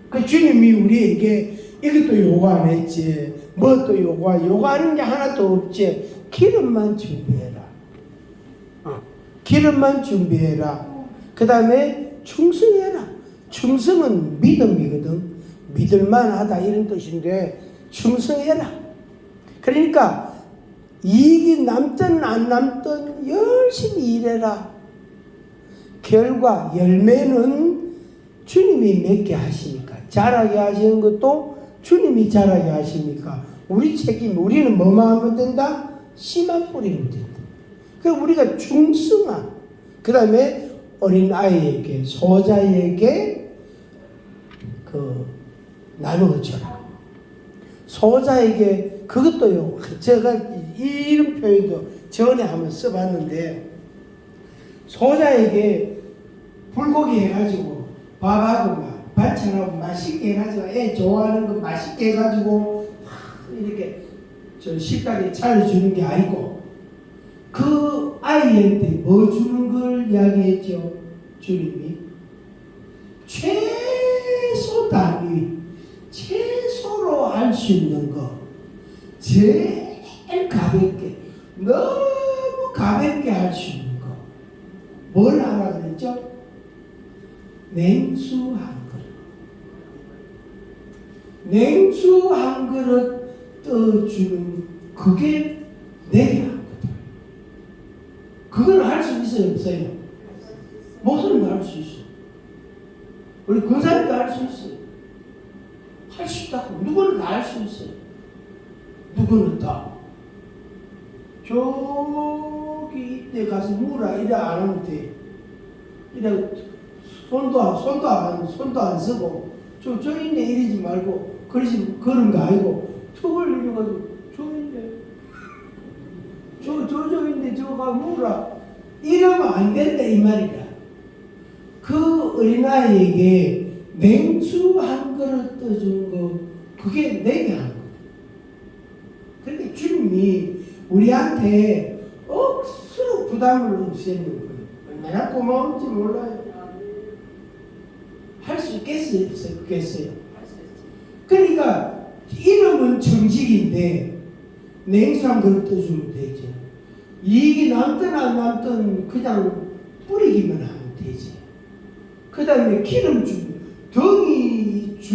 그 주님이 우리에게 이것도 요구 안 했지, 뭐 또 요구하는 게 하나도 없지. 기름만 준비해라. 기름만 준비해라. 그 다음에 충성해라. 충성은 믿음이거든. 믿을만하다 이런 뜻인데 충성해라. 그러니까 이익이 남든 안 남든 열심히 일해라. 결과 열매는 주님이 맺게 하시니까 자라게 하시는 것도 주님이 자라게 하시니까 우리 책임. 우리는 뭐만 하면 된다? 씨만 뿌리면 된다. 그러니까 우리가 충성한 그 다음에 어린아이에게 소자에게 나누어줘라. 소자에게 그것도요. 제가 이런 표현도 전에 한번 써봤는데 소자에게 불고기 해가지고 밥하고 막 반찬하고 맛있게 해가지고 애 좋아하는 거 맛있게 해가지고 이렇게 저 식당에 차려주는 게 아니고 그 아이한테 뭐 주는 걸 이야기했죠. 주님이 최소 단위 최소로 할 수 있는 거 제일 가볍게, 너무 가볍게 할 수 있는 거. 뭘 하라 그랬죠? 냉수 한 그릇. 냉수 한 그릇 떠주는 그게 내게 한 거다. 그걸 할 수 있어요, 없어요? 목사님도 할 수 있어요. 우리 권사님도 할 수 있어요. 할 수 있다고. 누구는 다 할 수 있어요. 누구는 다. 저기 이때 가서 물어라 이래 안 하면 돼. 이래 손도 안 쓰고 저 있네 이러지 말고 그러지 그런 거 아니고 턱을 이래가지고 저 있네 저 있네 저가 물어라 이러면 안 된다 이 말이야. 그 어린아이에게 냉수 한 그릇 떠준 거 그게 내게 한 거다. 그러니까 주님이 우리한테 억수로 부담을 없애는 거예요. 얼마나 고마운지 몰라요. 할 수 있겠어요? 없겠어요? 그러니까 이름은 정직인데 냉수 한 그릇 떠주면 되죠. 이익이 남든 안 남든 그냥 뿌리기만 하면 되지. 그 다음에 기름 준비.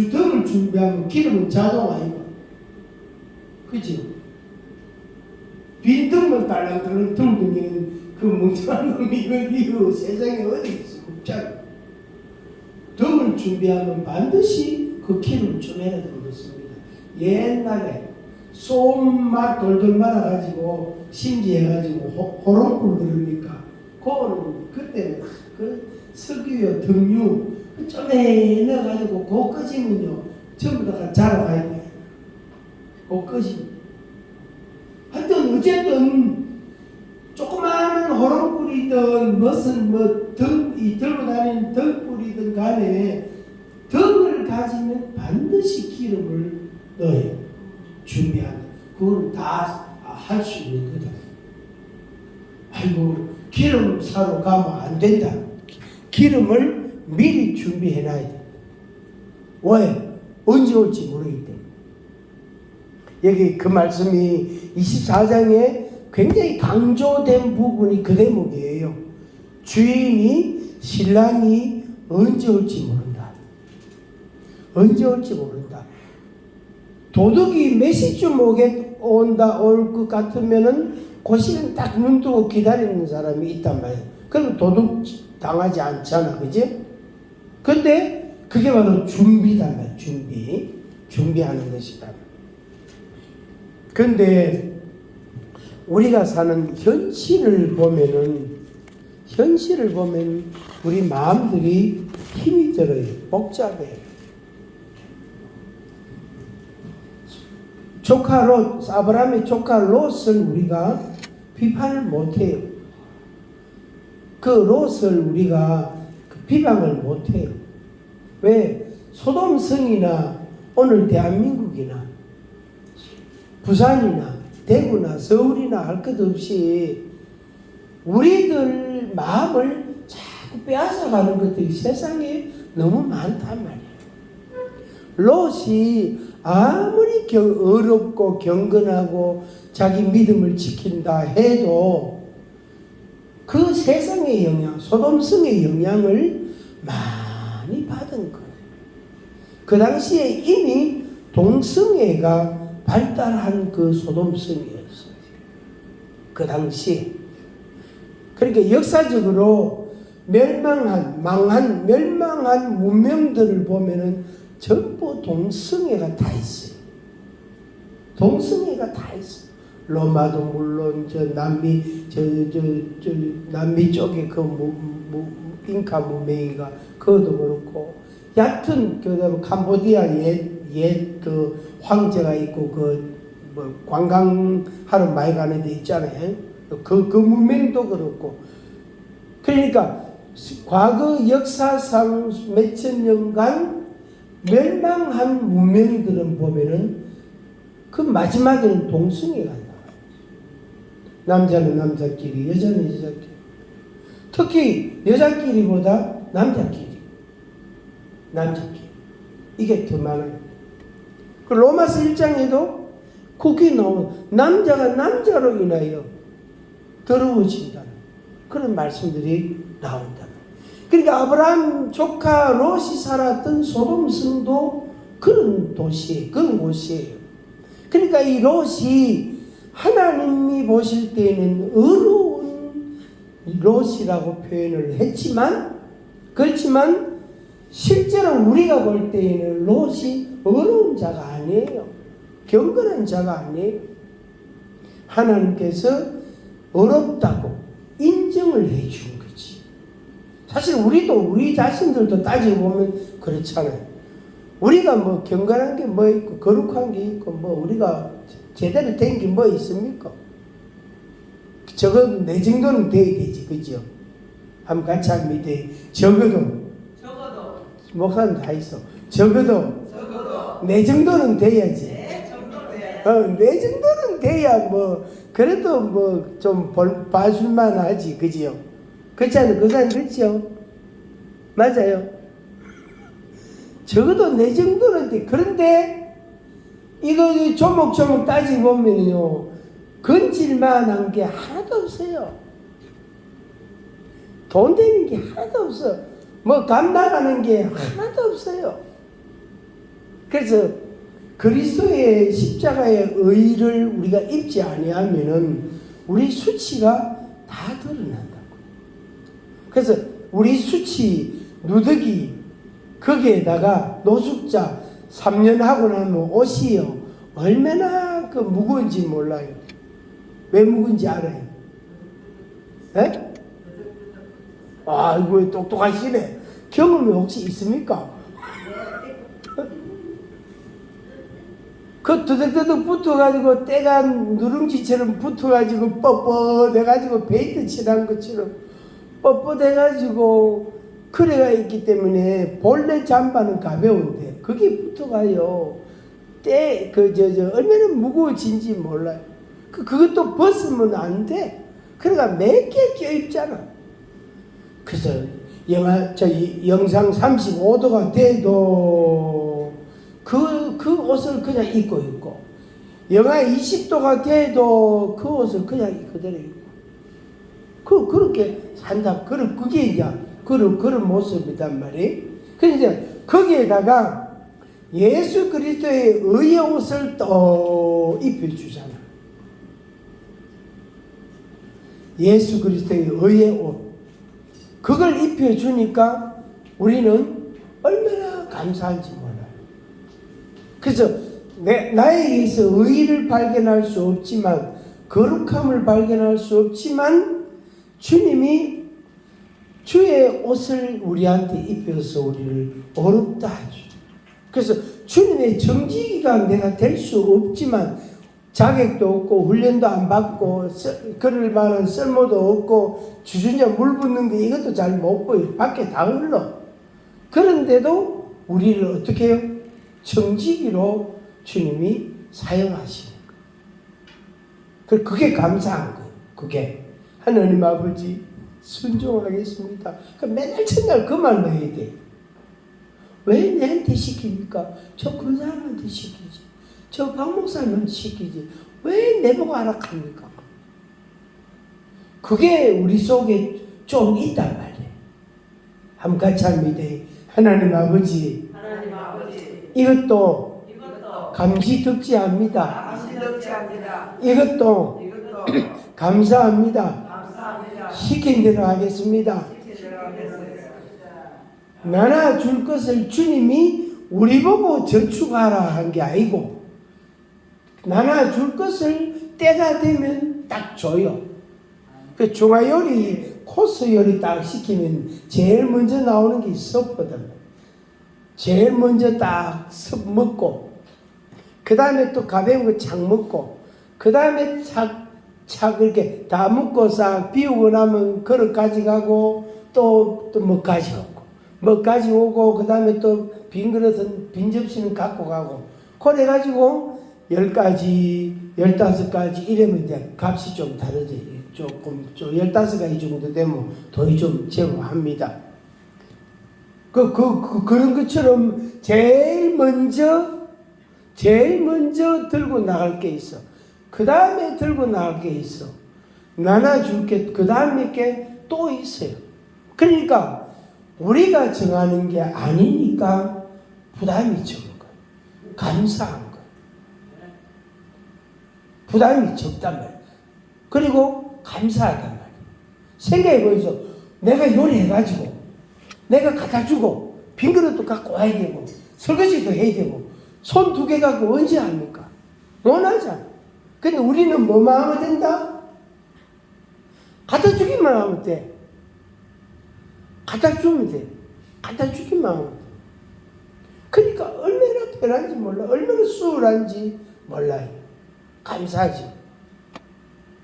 등을 준비하면 기름은 자동 아니고. 그치? 빈 등만 딸랑딸랑 등등이는 그 멍청한 놈이 이거 세상에 어디 있어? 없잖아. 등을 준비하면 반드시 그 기름을 좀 해야 되는 것입니다. 옛날에 쏨막 돌돌 말아가지고 심지해가지고 호롱불 들으니까 그거는 그때는 그 석유요 등유 좀에 넣어가지고 그거 끄지면요 전부 다 자러 가야 돼. 그거 끄지. 하여튼 어쨌든 조그마한 호롱불이든 무슨 이 들고 다니는 등불이든 간에 등을 가지면 반드시 기름을 넣어요. 준비한다. 그건 다 할 수 있는 거다. 아이고 기름 사러 가면 안 된다. 기름을 미리 준비해놔야 된다. 왜? 언제 올지 모르기 때문에. 여기 그 말씀이 24장에 굉장히 강조된 부분이 그 대목이에요. 주인이 신랑이 언제 올지 모른다. 언제 올지 모른다. 도둑이 몇 시쯤 올 것 같으면은 그 시간 딱 눈 뜨고 기다리는 사람이 있단 말이에요. 그럼 도둑 당하지 않잖아. 그지? 근데 그게 바로 준비단 말이에요. 준비하는 것이다. 근데 우리가 사는 현실을 보면 우리 마음들이 힘이 들어요. 복잡해요. 아브라함의 조카 롯을 우리가 비판을 못해요. 그 롯을 우리가 비방을 못해요. 왜? 소돔성이나 오늘 대한민국이나 부산이나 대구나 서울이나 할 것 없이 우리들 마음을 자꾸 빼앗아가는 것들이 세상에 너무 많단 말이에요. 롯이 아무리 어렵고 경건하고 자기 믿음을 지킨다 해도 그 세상의 영향, 소돔성의 영향을 많이 받은 거예요. 그 당시에 이미 동성애가 발달한 그 소돔성이었어요. 그 당시에. 그러니까 역사적으로 멸망한 문명들을 보면은 전부 동성애가 다 있어요. 동성애가 다 있어요. 로마도 물론 남미 쪽에 잉카 문명이가 그것도 그렇고, 얕은 그다음에 캄보디아 옛 황제가 있고 관광하러 많이 가는 데 있잖아요. 그 문명도 그렇고. 그러니까 과거 역사상 몇천 년간 멸망한 문명들은 보면은 그 마지막에는 동성애가 나와요. 남자는 남자끼리, 여자는 여자끼리. 특히 여자끼리보다 남자끼리. 이게 더 많아요. 그 로마서 1장에도 거기 나온 남자가 남자로 인하여 더러워진다는 그런 말씀들이 나온다. 그러니까 아브라함 조카 롯이 살았던 소돔 성도 그런 도시에 그런 곳이에요. 그러니까 이 롯이 하나님이 보실 때에는 의로운 롯이라고 표현을 했지만 그렇지만 실제로 우리가 볼 때에는 롯이 의로운 자가 아니에요. 경건한 자가 아니에요. 하나님께서 어렵다고 인정을 해 준 거지. 사실 우리 자신들도 따지고 보면 그렇잖아요. 우리가 뭐 경건한 게 뭐 있고 거룩한 게 있고 뭐 우리가 제대로 된 게 뭐 있습니까? 적어도 내 정도는 돼야 되지, 그죠? 한번 같이 하면 돼. 적어도 목사님 다 있어. 적어도 내 정도는 돼야지. 내 정도는 돼야 뭐 그래도 뭐 좀 봐줄만 하지, 그지요? 그렇지 않아요? 그 사람 그렇지요? 맞아요. 적어도 내 정도는 돼. 그런데 이거 조목조목 따지고 보면요 건질만한 게 하나도 없어요. 돈 되는 게 하나도 없어. 뭐 감 나가는 게 하나도 없어요. 그래서 그리스도의 십자가의 의를 우리가 입지 아니하면은 우리 수치가 다 드러난다고. 그래서 우리 수치 누더기 거기에다가 노숙자 3년 하고 나면 옷이요 얼마나 그 무거운지 몰라요. 왜 무거운지 알아요? 에? 아이고 똑똑하시네. 경험이 혹시 있습니까? 그 드득드득 붙어가지고 때가 누룽지처럼 붙어가지고 뻣뻣해가지고 페인트 칠한 것처럼 뻣뻣해가지고 그래가 있기 때문에 본래 잠바는 가벼운데 그게 붙어가요. 얼마나 무거워진지 몰라요. 그것도 벗으면 안 돼. 그러니까 몇 개 껴입잖아. 그래서 영상 35도가 돼도 그 옷을 그냥 입고 있고 영하 20도가 돼도 그 옷을 그냥 그대로 입고 그렇게 산다. 그게 이제 그런 모습이단 말이에요. 그래서 이제 거기에다가 예수 그리스도의 의의 옷을 또 입혀주잖아. 예수 그리스도의 의의 옷. 그걸 입혀주니까 우리는 얼마나 감사한지 몰라요. 그래서 나에게서 의의를 발견할 수 없지만 거룩함을 발견할 수 없지만 주님이 주의 옷을 우리한테 입혀서 우리를 어렵다 하죠. 그래서 주님의 정직이가 내가 될 수 없지만 자격도 없고 훈련도 안 받고 그럴 만한 쓸모도 없고 주전자 물 붓는 게 이것도 잘 못 보여. 밖에 다 흘러. 그런데도 우리를 어떻게 해요? 정직이로 주님이 사용하시는 거예요. 그게 감사한 거예요. 그게 하나님 아버지 순종하겠습니다. 맨날 첫날 그 말로 해야 돼. 왜 내한테 시킵니까? 저 그 사람한테 시키지. 저 박 목사님한테 시키지. 왜 내보고 하락합니까? 그게 우리 속에 좀 있단 말이에요. 한번 같이 합니다. 하나님 아버지, 이것도 감시덕지합니다. 이것도 감사합니다. 시킨 대로 하겠습니다. 나눠 줄 것을 주님이 우리 보고 저축하라 한 게 아니고 나눠 줄 것을 때가 되면 딱 줘요. 그 중화요리 코스 요리 딱 시키면 제일 먼저 나오는 게 서프거든. 제일 먼저 딱 먹고 그 다음에 또 가벼운 거 착 먹고 그 다음에 착 이렇게 다 먹고 싹 비우고 나면 그릇 가져가고 또 뭐 가져오고 뭐 가져오고 그 다음에 또 빈 그릇은 빈 접시는 갖고 가고 그래 가지고 10가지 15가지 이러면 이제 값이 좀 다르지. 조금 15가지 정도 되면 돈이 좀 제공합니다. 그런 것처럼 제일 먼저 제일 먼저 들고 나갈 게 있어. 그 다음에 들고 나갈 게 있어. 나눠줄 게 그 다음에 게 또 있어요. 그러니까 우리가 정하는 게 아니니까 부담이 적은 거예요. 감사한 거예요. 부담이 적단 말이에요. 그리고 감사하단 말이에요. 생각해 보이소. 내가 요리해가지고 내가 갖다 주고 빈 그릇도 갖고 와야 되고 설거지도 해야 되고 손 두 개 갖고 언제 합니까? 원하잖아. 근데 우리는 뭐만 하면 된다? 갖다 주기만 하면 돼. 갖다 주면 돼. 갖다 주기만 하면 돼. 그러니까 얼마나 편한지 몰라. 얼마나 수월한지 몰라요. 감사하지.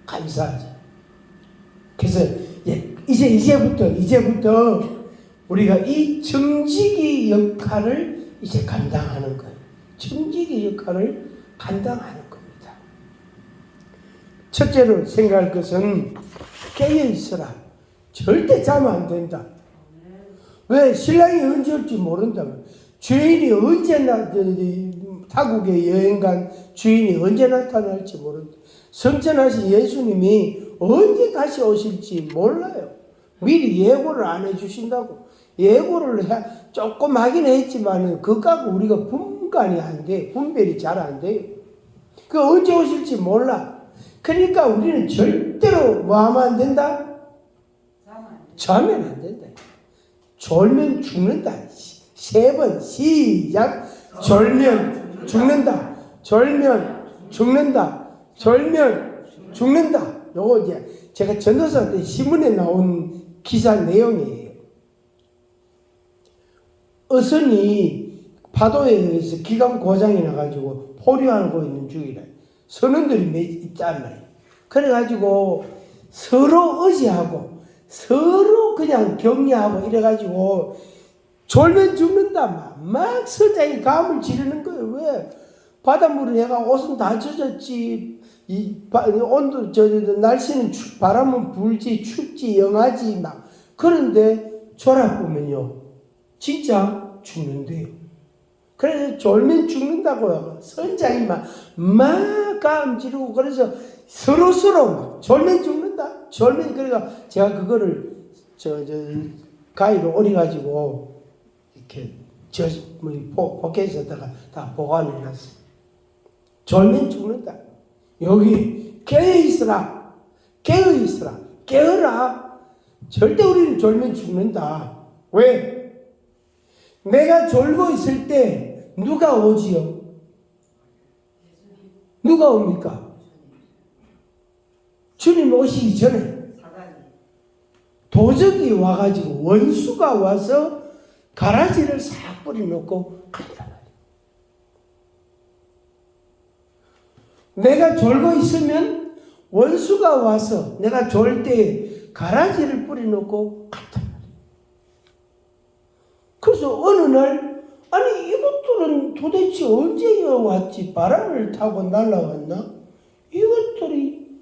감사하지. 그래서 이제부터 우리가 이 정직이 역할을 이제 감당하는 거예요. 정직이 역할을 감당하는 겁니다. 첫째로 생각할 것은 깨어 있어라. 절대 자면 안 된다. 왜? 신랑이 언제 올지 모른다면. 주인이 언제나 타국에 여행 간 주인이 언제 나타날지 모른다. 성천하신 예수님이 언제 다시 오실지 몰라요. 미리 예고를 안 해주신다고. 예고를 조금 하긴 했지만 그거하고 우리가 분간이 안 돼. 분별이 잘 안 돼요. 그 언제 오실지 몰라. 그러니까 우리는 절대로 뭐 하면 안 된다? 자면 안 된다. 졸면 죽는다. 3번 시작. 졸면 죽는다. 졸면 죽는다. 졸면 죽는다. 요거 이제 제가 전도사 때 신문에 나온 기사 내용이에요. 어선이 파도에 의해서 기관 고장이 나가지고 포류하고 있는 중이래. 선원들이 있단 말이에요. 그래가지고 서로 의지하고 서로 그냥 격려하고 이래가지고 졸면 죽는다. 막 선장이 감을 지르는 거예요. 왜? 바닷물을 얘가 옷은 다 젖었지. 온도, 날씨는 바람은 불지, 춥지, 영하지, 막. 그런데 졸아보면요. 진짜 죽는데요. 그래서 졸면 죽는다고요. 선장이 막 감 지르고 그래서 서로 막 졸면 죽는다. 졸면, 그러니까 제가 그거를 가위로 오려가지고 이렇게 포켓에다가 다 보관해놨어요. 졸면 죽는다. 여기 깨어있으라. 깨어있으라. 깨어라. 절대 우리는 졸면 죽는다. 왜? 내가 졸고 있을 때 누가 오지요? 누가 옵니까? 주님 오시기 전에 도적이 와가지고 원수가 와서 가라지를 싹 뿌려놓고 간다. 내가 졸고 있으면 원수가 와서 내가 졸 때 가라지를 뿌려놓고 갔단 말이에요. 그래서 어느 날 아니 이것들은 도대체 언제 왔지? 바람을 타고 날아왔나? 이것들이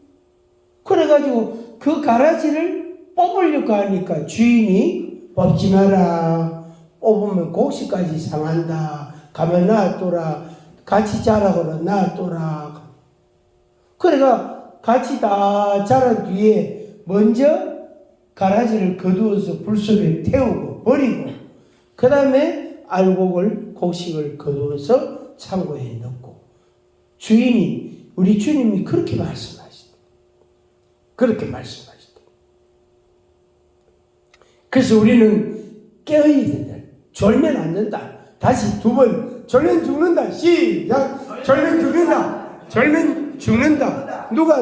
그래가지고 그 가라지를 뽑으려고 하니까 주인이 뽑지 마라. 뽑으면 곡식까지 상한다. 가만 놔둬라. 같이 자라거라 놔둬라. 그래가 같이 다 자란 뒤에 먼저 가라지를 거두어서 불속에 태우고 버리고 그 다음에 알곡을 곡식을 거두어서 창고에 넣고 주인이 우리 주님이 그렇게 말씀하시다. 그렇게 말씀하시다. 그래서 우리는 깨어야 된다. 졸면 안 된다. 다시 2번 졸면 죽는다. 시작. 졸면 죽는다. 졸면 죽는다. 누가?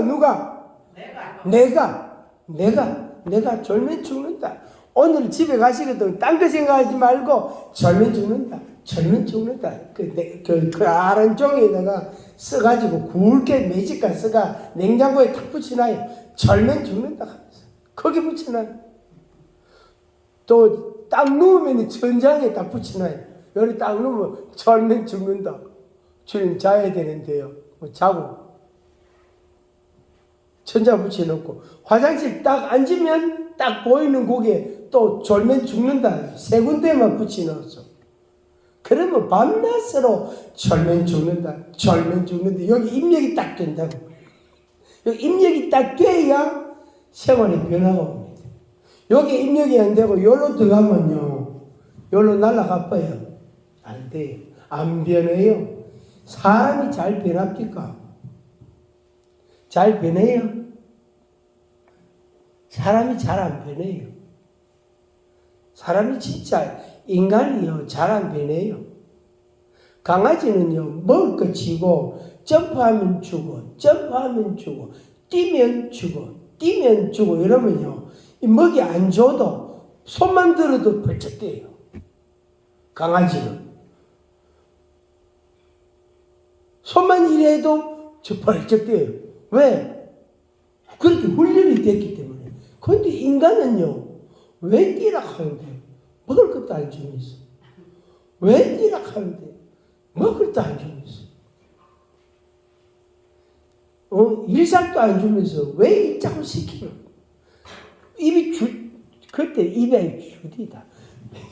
내가 졸면 죽는다. 오늘 집에 가시거든. 딴 거 생각하지 말고 졸면 죽는다. 졸면 죽는다. 그 아란 종이에다가 써가지고 굵게 매직간 써가 냉장고에 탁 붙여놔요. 졸면 죽는다 하면서 거기 붙여놔요. 또 딱 누우면 천장에 딱 붙여놔요. 여기 딱 누우면 졸면 죽는다. 주님 자야 되는데요. 자고 천장 붙여놓고 화장실 딱 앉으면 딱 보이는 곳에 또 졸면 죽는다. 3군데만 붙여놓았어. 그러면 밤낮으로 절면 죽는다. 절면 죽는다. 여기 입력이 딱 된다고. 여기 입력이 딱 돼야 생활의 변화가 옵니다. 여기 입력이 안 되고 여기로 들어가면요. 여기로 날아가 버려요. 안 돼요. 안 변해요. 사람이 잘 변합니까? 잘 변해요? 사람이 잘 안 변해요. 사람이 진짜 인간이요 잘 안 변해요. 강아지는요 먹을 거 지고 점프하면 죽어, 점프하면 죽어, 뛰면 죽어, 뛰면 죽어 이러면요 이 먹이 안 줘도 손만 들어도 벌쩍 뛰어요. 강아지는 손만 이래도 저 벌쩍 뛰어요. 왜? 그렇게 훈련이 됐기 때문에. 그런데 인간은요 왜 뛰라 하는데 먹을 것도 안 주면서 왜 뛰라 하는데 먹을 것도 안 주면서 일삭도 안 주면서 왜 일자고 시키는 그때 입에 주디다.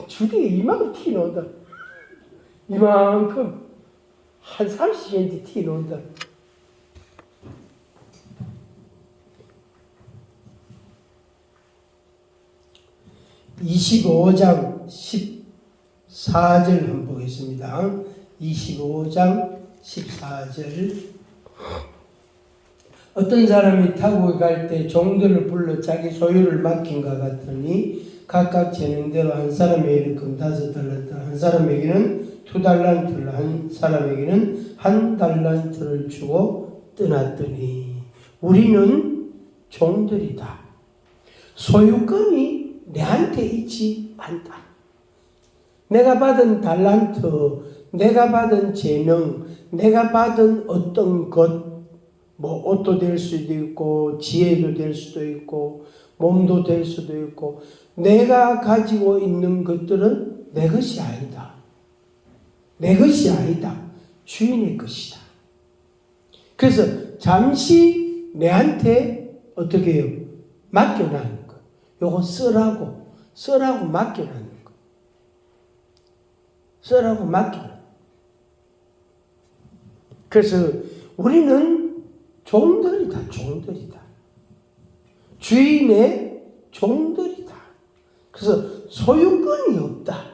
주디가 이만큼 티 나온다. 이만큼 한 30cm 티 나온다. (25장 14절) 한번 보겠습니다. 25장 14절. 어떤 사람이 타고 갈 때 종들을 불러 자기 소유를 맡긴가 같으니 각각 재능대로 한 사람에게는 금 5달란트, 한 사람에게는 2달란트를, 한 사람에게는 1달란트를 주고 떠났더니 우리는 종들이다. 소유권이 내한테 있지 않다. 내가 받은 달란트, 내가 받은 재능, 내가 받은 어떤 것, 뭐 옷도 될 수도 있고 지혜도 될 수도 있고 몸도 될 수도 있고 내가 가지고 있는 것들은 내 것이 아니다. 내 것이 아니다. 주인의 것이다. 그래서 잠시 내한테 어떻게 해요? 맡겨놔는 거. 요거 쓰라고 맡겨놔는 거. 쓰라고 맡겨놔. 그래서 우리는 종들이다. 주인의 종들이다. 그래서 소유권이 없다.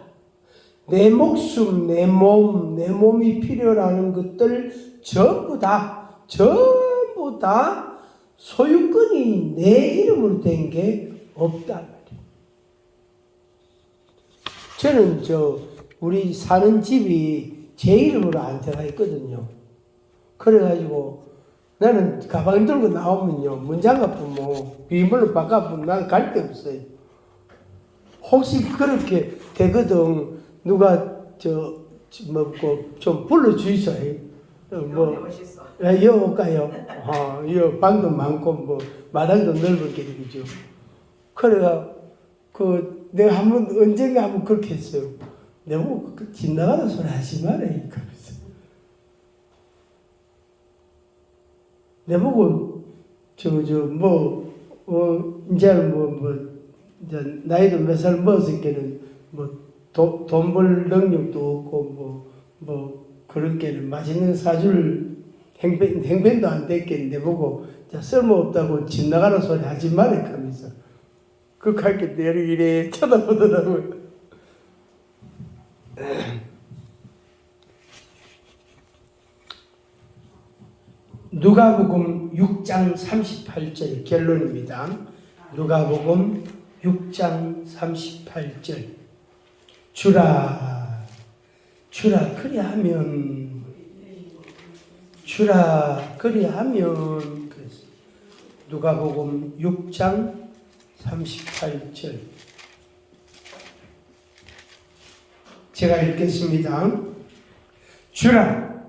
내 목숨, 내 몸, 내 몸이 필요라는 것들 전부 다 소유권이 내 이름으로 된 게 없단 말이에요. 저는 우리 사는 집이 제 이름으로 안 들어가 있거든요. 그래가지고 나는 가방 들고 나오면요 문장갑 뭐 비밀로 바꿔보면 난 갈 데 없어요. 혹시 그렇게 되거든 누가 좀 불러주이소요. 여올까요? 여 방도 많고 뭐 마당도 넓은 게 그죠. 그래가 내가 언젠가 한번 그렇게 했어요. 내가 뭐 집 나가는 소리 하지 말아니까. 내보고 이제 나이도 몇 살 먹었을게는 돈 벌 능력도 없고 그런 게는 맛있는 사줄 행편도 안 됐겠는데 내보고 쓸모없다고 집 나가는 소리 하지 말라 하면서 그렇게 내를 이래 쳐다보더라고요. 누가복음 6장 38절 결론입니다. 누가복음 6장 38절 주라 그리하면 누가복음 6장 38절 제가 읽겠습니다. 주라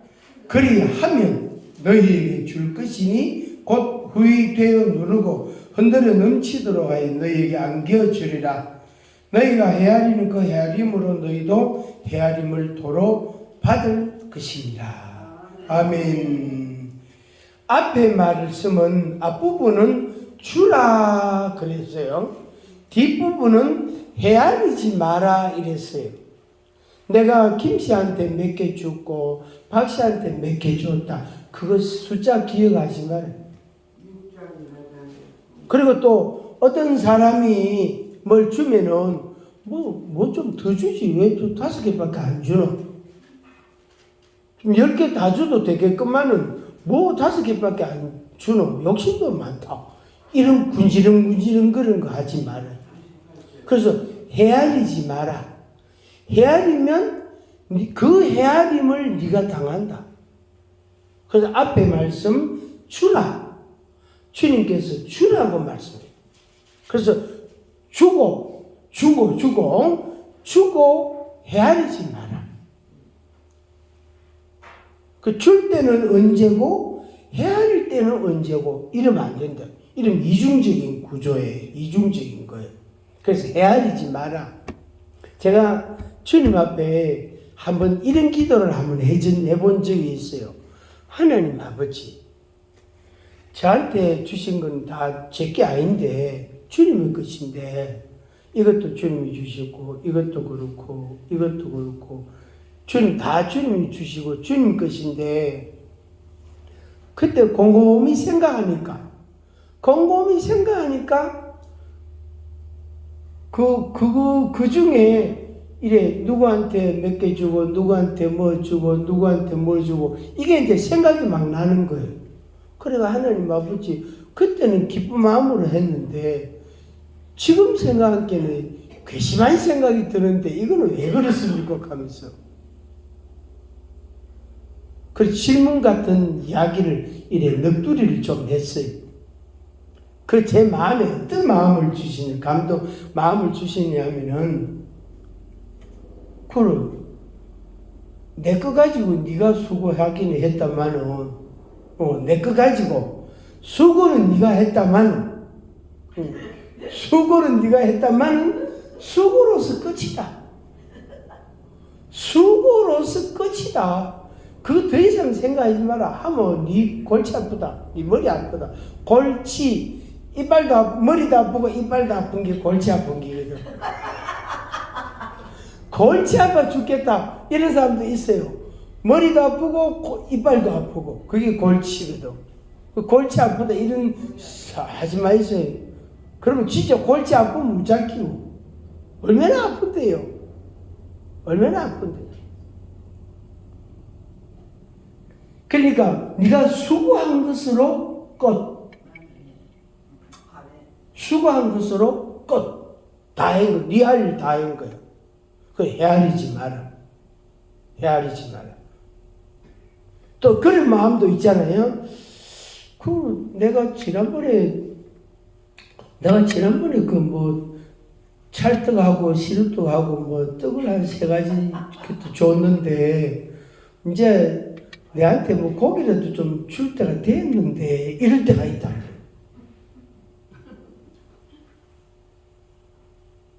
그리하면 너희에게 줄 것이니 곧 후히 되어 누르고 흔들어 넘치도록 하여 너희에게 안겨 주리라. 너희가 헤아리는 그 헤아림으로 너희도 헤아림을 도로 받을 것입니다. 아멘. 앞에 말씀은 앞부분은 주라 그랬어요. 뒷부분은 헤아리지 마라 이랬어요. 내가 김 씨한테 몇 개 줬고 박 씨한테 몇 개 줬다. 그거 숫자 기억하지 마라. 그리고 또 어떤 사람이 뭘 주면은 뭐 좀 더 주지 왜 또 5개밖에 안 주노? 좀 10개 다 줘도 되겠구만은 뭐 5개밖에 안 주노? 욕심도 많다. 이런 군지렁 그런 거 하지 마라. 그래서 헤아리지 마라. 헤아리면 그 헤아림을 네가 당한다. 그래서 앞에 말씀 주라. 주님께서 주라고 말씀해요. 그래서 주고 헤아리지 마라. 그 줄 때는 언제고 헤아릴 때는 언제고 이러면 안 된다. 이러면 이중적인 구조예요. 이중적인 거예요. 그래서 헤아리지 마라. 제가 주님 앞에 한번 이런 기도를 한번 해본 적이 있어요. 하나님 아버지, 저한테 주신 건 다 제 게 아닌데 주님의 것인데 이것도 주님이 주시고 이것도 그렇고 주님 다 주님이 주시고 주님 것인데 그때 곰곰이 생각하니까 그 중에 이래 누구한테 몇 개 주고 누구한테 뭐 주고 누구한테 뭐 주고 이게 이제 생각이 막 나는 거예요. 그래가 하나님 아버지 그때는 기쁜 마음으로 했는데 지금 생각하기에는 괘씸한 생각이 드는데 이거는 왜 그랬습니까 하면서 그 질문 같은 이야기를 이래 넋두리를 좀 했어요. 그 제 마음에 어떤 마음을 주시냐 마음을 주시냐면은 그래 내 거 가지고 네가 수고하기는 했다마는 내 거 가지고 수고는 네가 했다마는 수고로서 끝이다. 그 더 이상 생각하지 마라. 하면 네 골치 아프다. 네 머리 아프다. 골치 머리도 아프고 이빨도 아픈 게 골치 아픈 게거든. 골치 아파 죽겠다. 이런 사람도 있어요. 머리도 아프고 이빨도 아프고 그게 골치거든. 골치 아프다 이런 하지 마세요. 그러면 진짜 골치 아프면 무작기고 얼마나 아픈데요. 그러니까 네가 수고한 것으로 끝. 다 한 거. 네 할 일 다 한 거야. 그 헤아리지 마라. 또 그런 마음도 있잖아요. 내가 지난번에 그 뭐 찰떡하고 시루떡하고 뭐 떡을 한 3가지 줬는데 이제 내한테 뭐 고기라도 좀 줄 때가 됐는데 이럴 때가 있다.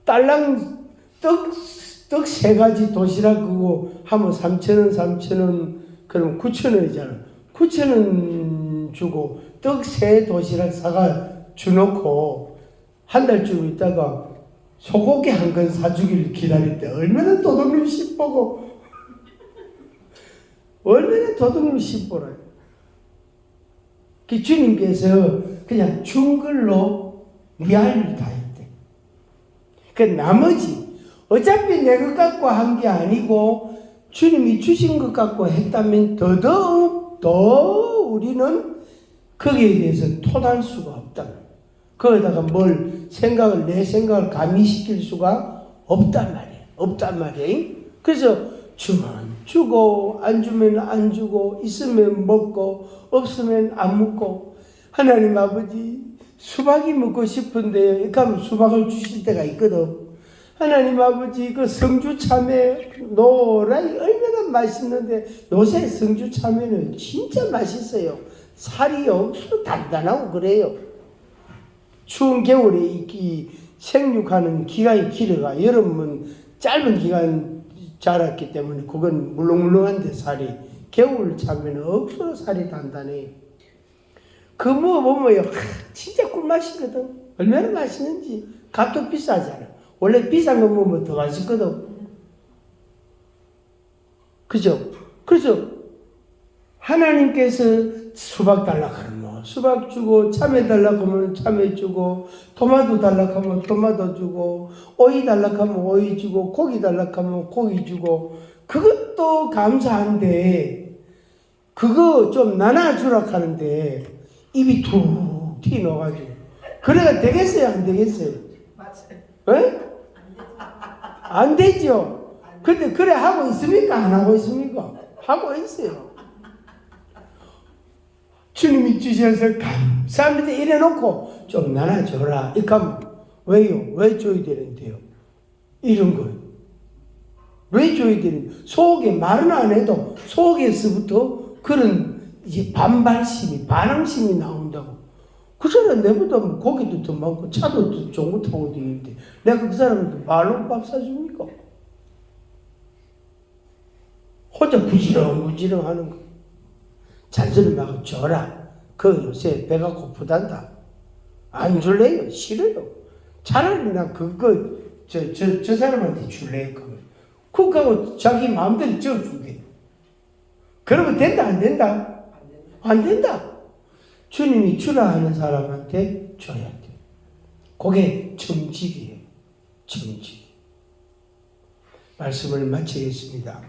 딸랑 떡 3가지 도시락 그거 하면 3,000원 그럼 9,000원이잖아. 9,000원 주고 떡 3 도시락 사가 주놓고 한 달쯤 있다가 소고기 한 건 사주기를 기다릴 때 얼마나 도둑놈 싶보고 그 주님께서 그냥 준 걸로 네 할 일 다 했대. 그 나머지 어차피 내 것 갖고 한 게 아니고 주님이 주신 것 갖고 했다면 더더욱 더 우리는 거기에 대해서 토달 수가 없다. 거기다가 내 생각을 가미시킬 수가 없단 말이에요. 그래서 주면 주고 안 주면 안 주고 있으면 먹고 없으면 안 먹고 하나님 아버지 수박이 먹고 싶은데 가면 수박을 주실 때가 있거든. 하나님 아버지 그 성주 참외 노랗게 얼마나 맛있는데 요새 성주 참외는 진짜 맛있어요. 살이 억수로 단단하고 그래요. 추운 겨울에 이 생육하는 기간이 길어가 여름은 짧은 기간 자랐기 때문에 그건 물렁물렁한데 살이 겨울 참외는 억수로 살이 단단해. 그 먹어보면 진짜 꿀맛이거든. 얼마나 맛있는지. 값도 비싸잖아. 원래 비싼 거 먹으면 더 맛있거든. 그죠? 그래서 하나님께서 수박 달라 그러면 수박 주고, 참외 달라 그러면 참외 주고, 토마토 달라 하면 토마토 주고, 오이 달라 하면 오이 주고, 고기 달라 하면 고기 주고, 그것도 감사한데 그거 좀 나눠주라 하는데 입이 툭 튀어나와가지고 그래가 되겠어요, 안 되겠어요?
맞아요.
에? 안 되죠. 근데 그래 하고 있습니까? 안 하고 있습니까? 하고 있어요. 주님이 주셔서 감사합니다 이래놓고 좀 나눠줘라 이렇게 하면 왜요? 왜 줘야 되는데요? 이런 거예요. 왜 줘야 되는데? 속에 말은 안 해도 속에서부터 그런 이제 반발심이, 반항심이 나온다고. 그 사람 내보다 고기도 더 많고 차도 더 좋은 거 타고 다니는데 내가 그 사람한테 말로 밥 사줍니까? 혼자 부지런부지런 하는 거. 잔소리 말고 줘라. 그 요새 배가 고프단다. 안 줄래요? 싫어요. 차라리 나 저 사람한테 줄래요. 그거 자기 마음대로 줘주게. 그러면 된다, 안 된다? 안 된다. 주님이 주라 하는 사람한테 줘야 돼. 그게 정직이에요. 정직. 말씀을 마치겠습니다.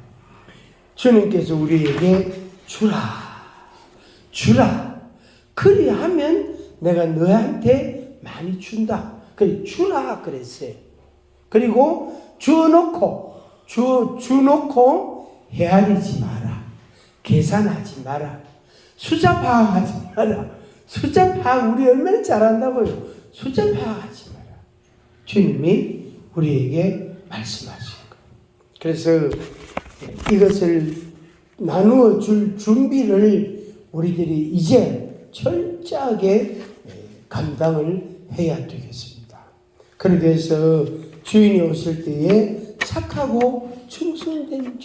주님께서 우리에게 주라. 그리하면 내가 너한테 많이 준다. 그래, 주라 그랬어요. 그리고 주놓고 헤아리지 마라. 계산하지 마라. 숫자 파악하지 마라. 숫자 파악 우리 얼마나 잘한다고요. 숫자 파악하지 마라. 주님이 우리에게 말씀하신 거예요. 그래서 이것을 나누어 줄 준비를 우리들이 이제 철저하게 감당을 해야 되겠습니다. 그러기 위해서 주인이 오실 때에 착하고 충성된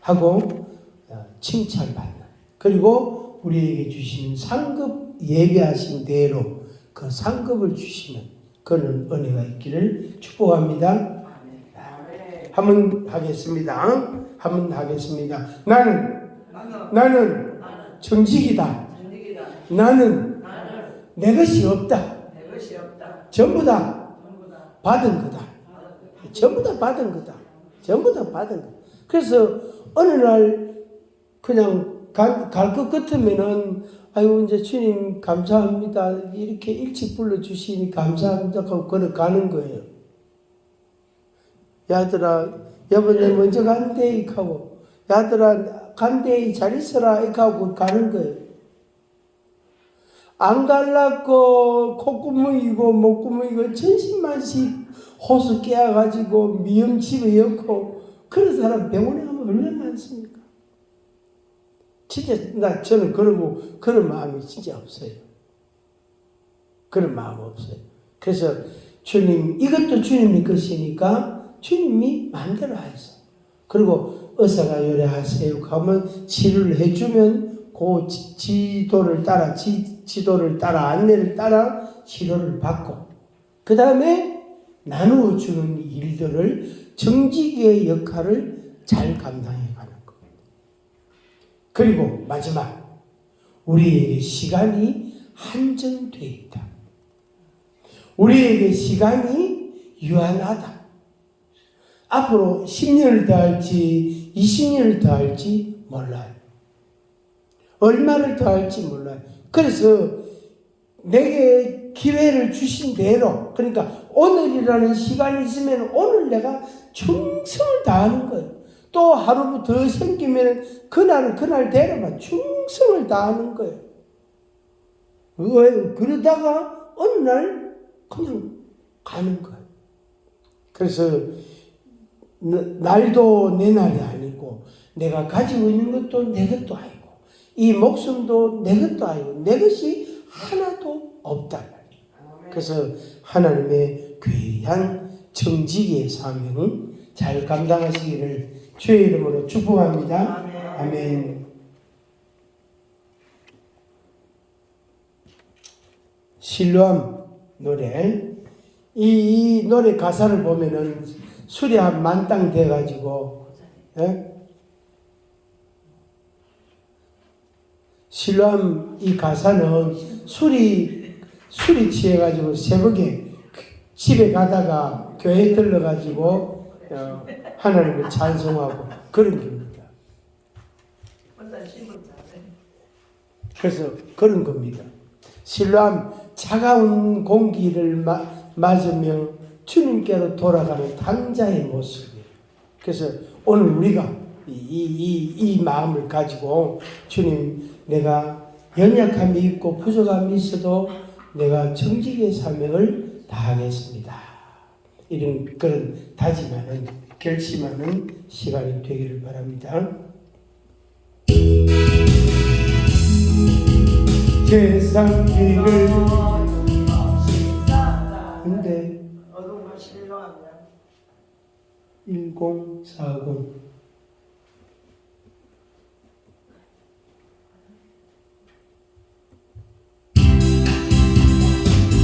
종하고 칭찬받는, 그리고 우리에게 주시는 상급 예비하신 대로 그 상급을 주시는 그런 은혜가 있기를 축복합니다. 한번 하겠습니다. 나는 정직이다. 나는 내 것이 없다. 전부 다 받은 거다. 전부 다 받은 거다. 그래서 어느 날 그냥 갈 것 같으면은 아유 이제 주님 감사합니다. 이렇게 일찍 불러주시니 감사합니다 하고 걸어가는 거예요. 야들아 여보네 먼저 간대 이렇게 하고, 야들아 간대 잘 있어라 이렇게 하고 가는 거예요. 안 갈라고 콧구멍이고 목구멍이고 천신만식 호수 깨어가지고 미영 집에 엮고 그런 사람 병원에 가면 얼마나 많습니까? 진짜 저는 그런 마음이 진짜 없어요. 그런 마음 없어요. 그래서 주님 이것도 주님의 것이니까 주님이 만들어 하세요. 그리고 의사가 요래하세요 하면 치료를 해주면 그 지도를 따라 안내를 따라 치료를 받고, 그 다음에 나누어 주는 일들을 정직의 역할을 잘 감당해 가는 겁니다. 그리고 마지막, 우리에게 시간이 한정되어 있다. 우리에게 시간이 유한하다. 앞으로 10년을 더 할지 20년을 더 할지 몰라요. 얼마를 더 할지 몰라요. 그래서 내게 기회를 주신 대로, 그러니까 오늘이라는 시간이 있으면 오늘 내가 충성을 다하는 거예요. 또 하루 더 생기면 그날은 그날대로만 충성을 다하는 거예요. 그러다가 어느 날 그냥 가는 거예요. 그래서 날도 내 날이 아니고 내가 가지고 있는 것도 내 것도 아니고 이 목숨도 내 것도 아니고 내 것이 하나도 없다. 그래서 하나님의 귀한 정직의 사명을 잘 감당하시기를 주의 이름으로 축복합니다. 아멘. 실로암 노래, 이 노래 가사를 보면은 술이 한 만땅 돼가지고 실로암 이 가사는 술이 취해가지고 새벽에 집에 가다가 교회 들러가지고 하나님을 찬송하고 그런 겁니다.
혼자 씹은 자네.
그래서 그런 겁니다. 실로암 차가운 공기를 맞으며 주님께로 돌아가는 당자의 모습이에요. 그래서 오늘 우리가 이 마음을 가지고 주님, 내가 연약함이 있고 부족함이 있어도 내가 정직의 사명을 다하겠습니다. 이런 그런 다짐하는, 결심하는 시간이 되기를 바랍니다. 세상 길을 근데
어둠과 실로암이야.
1040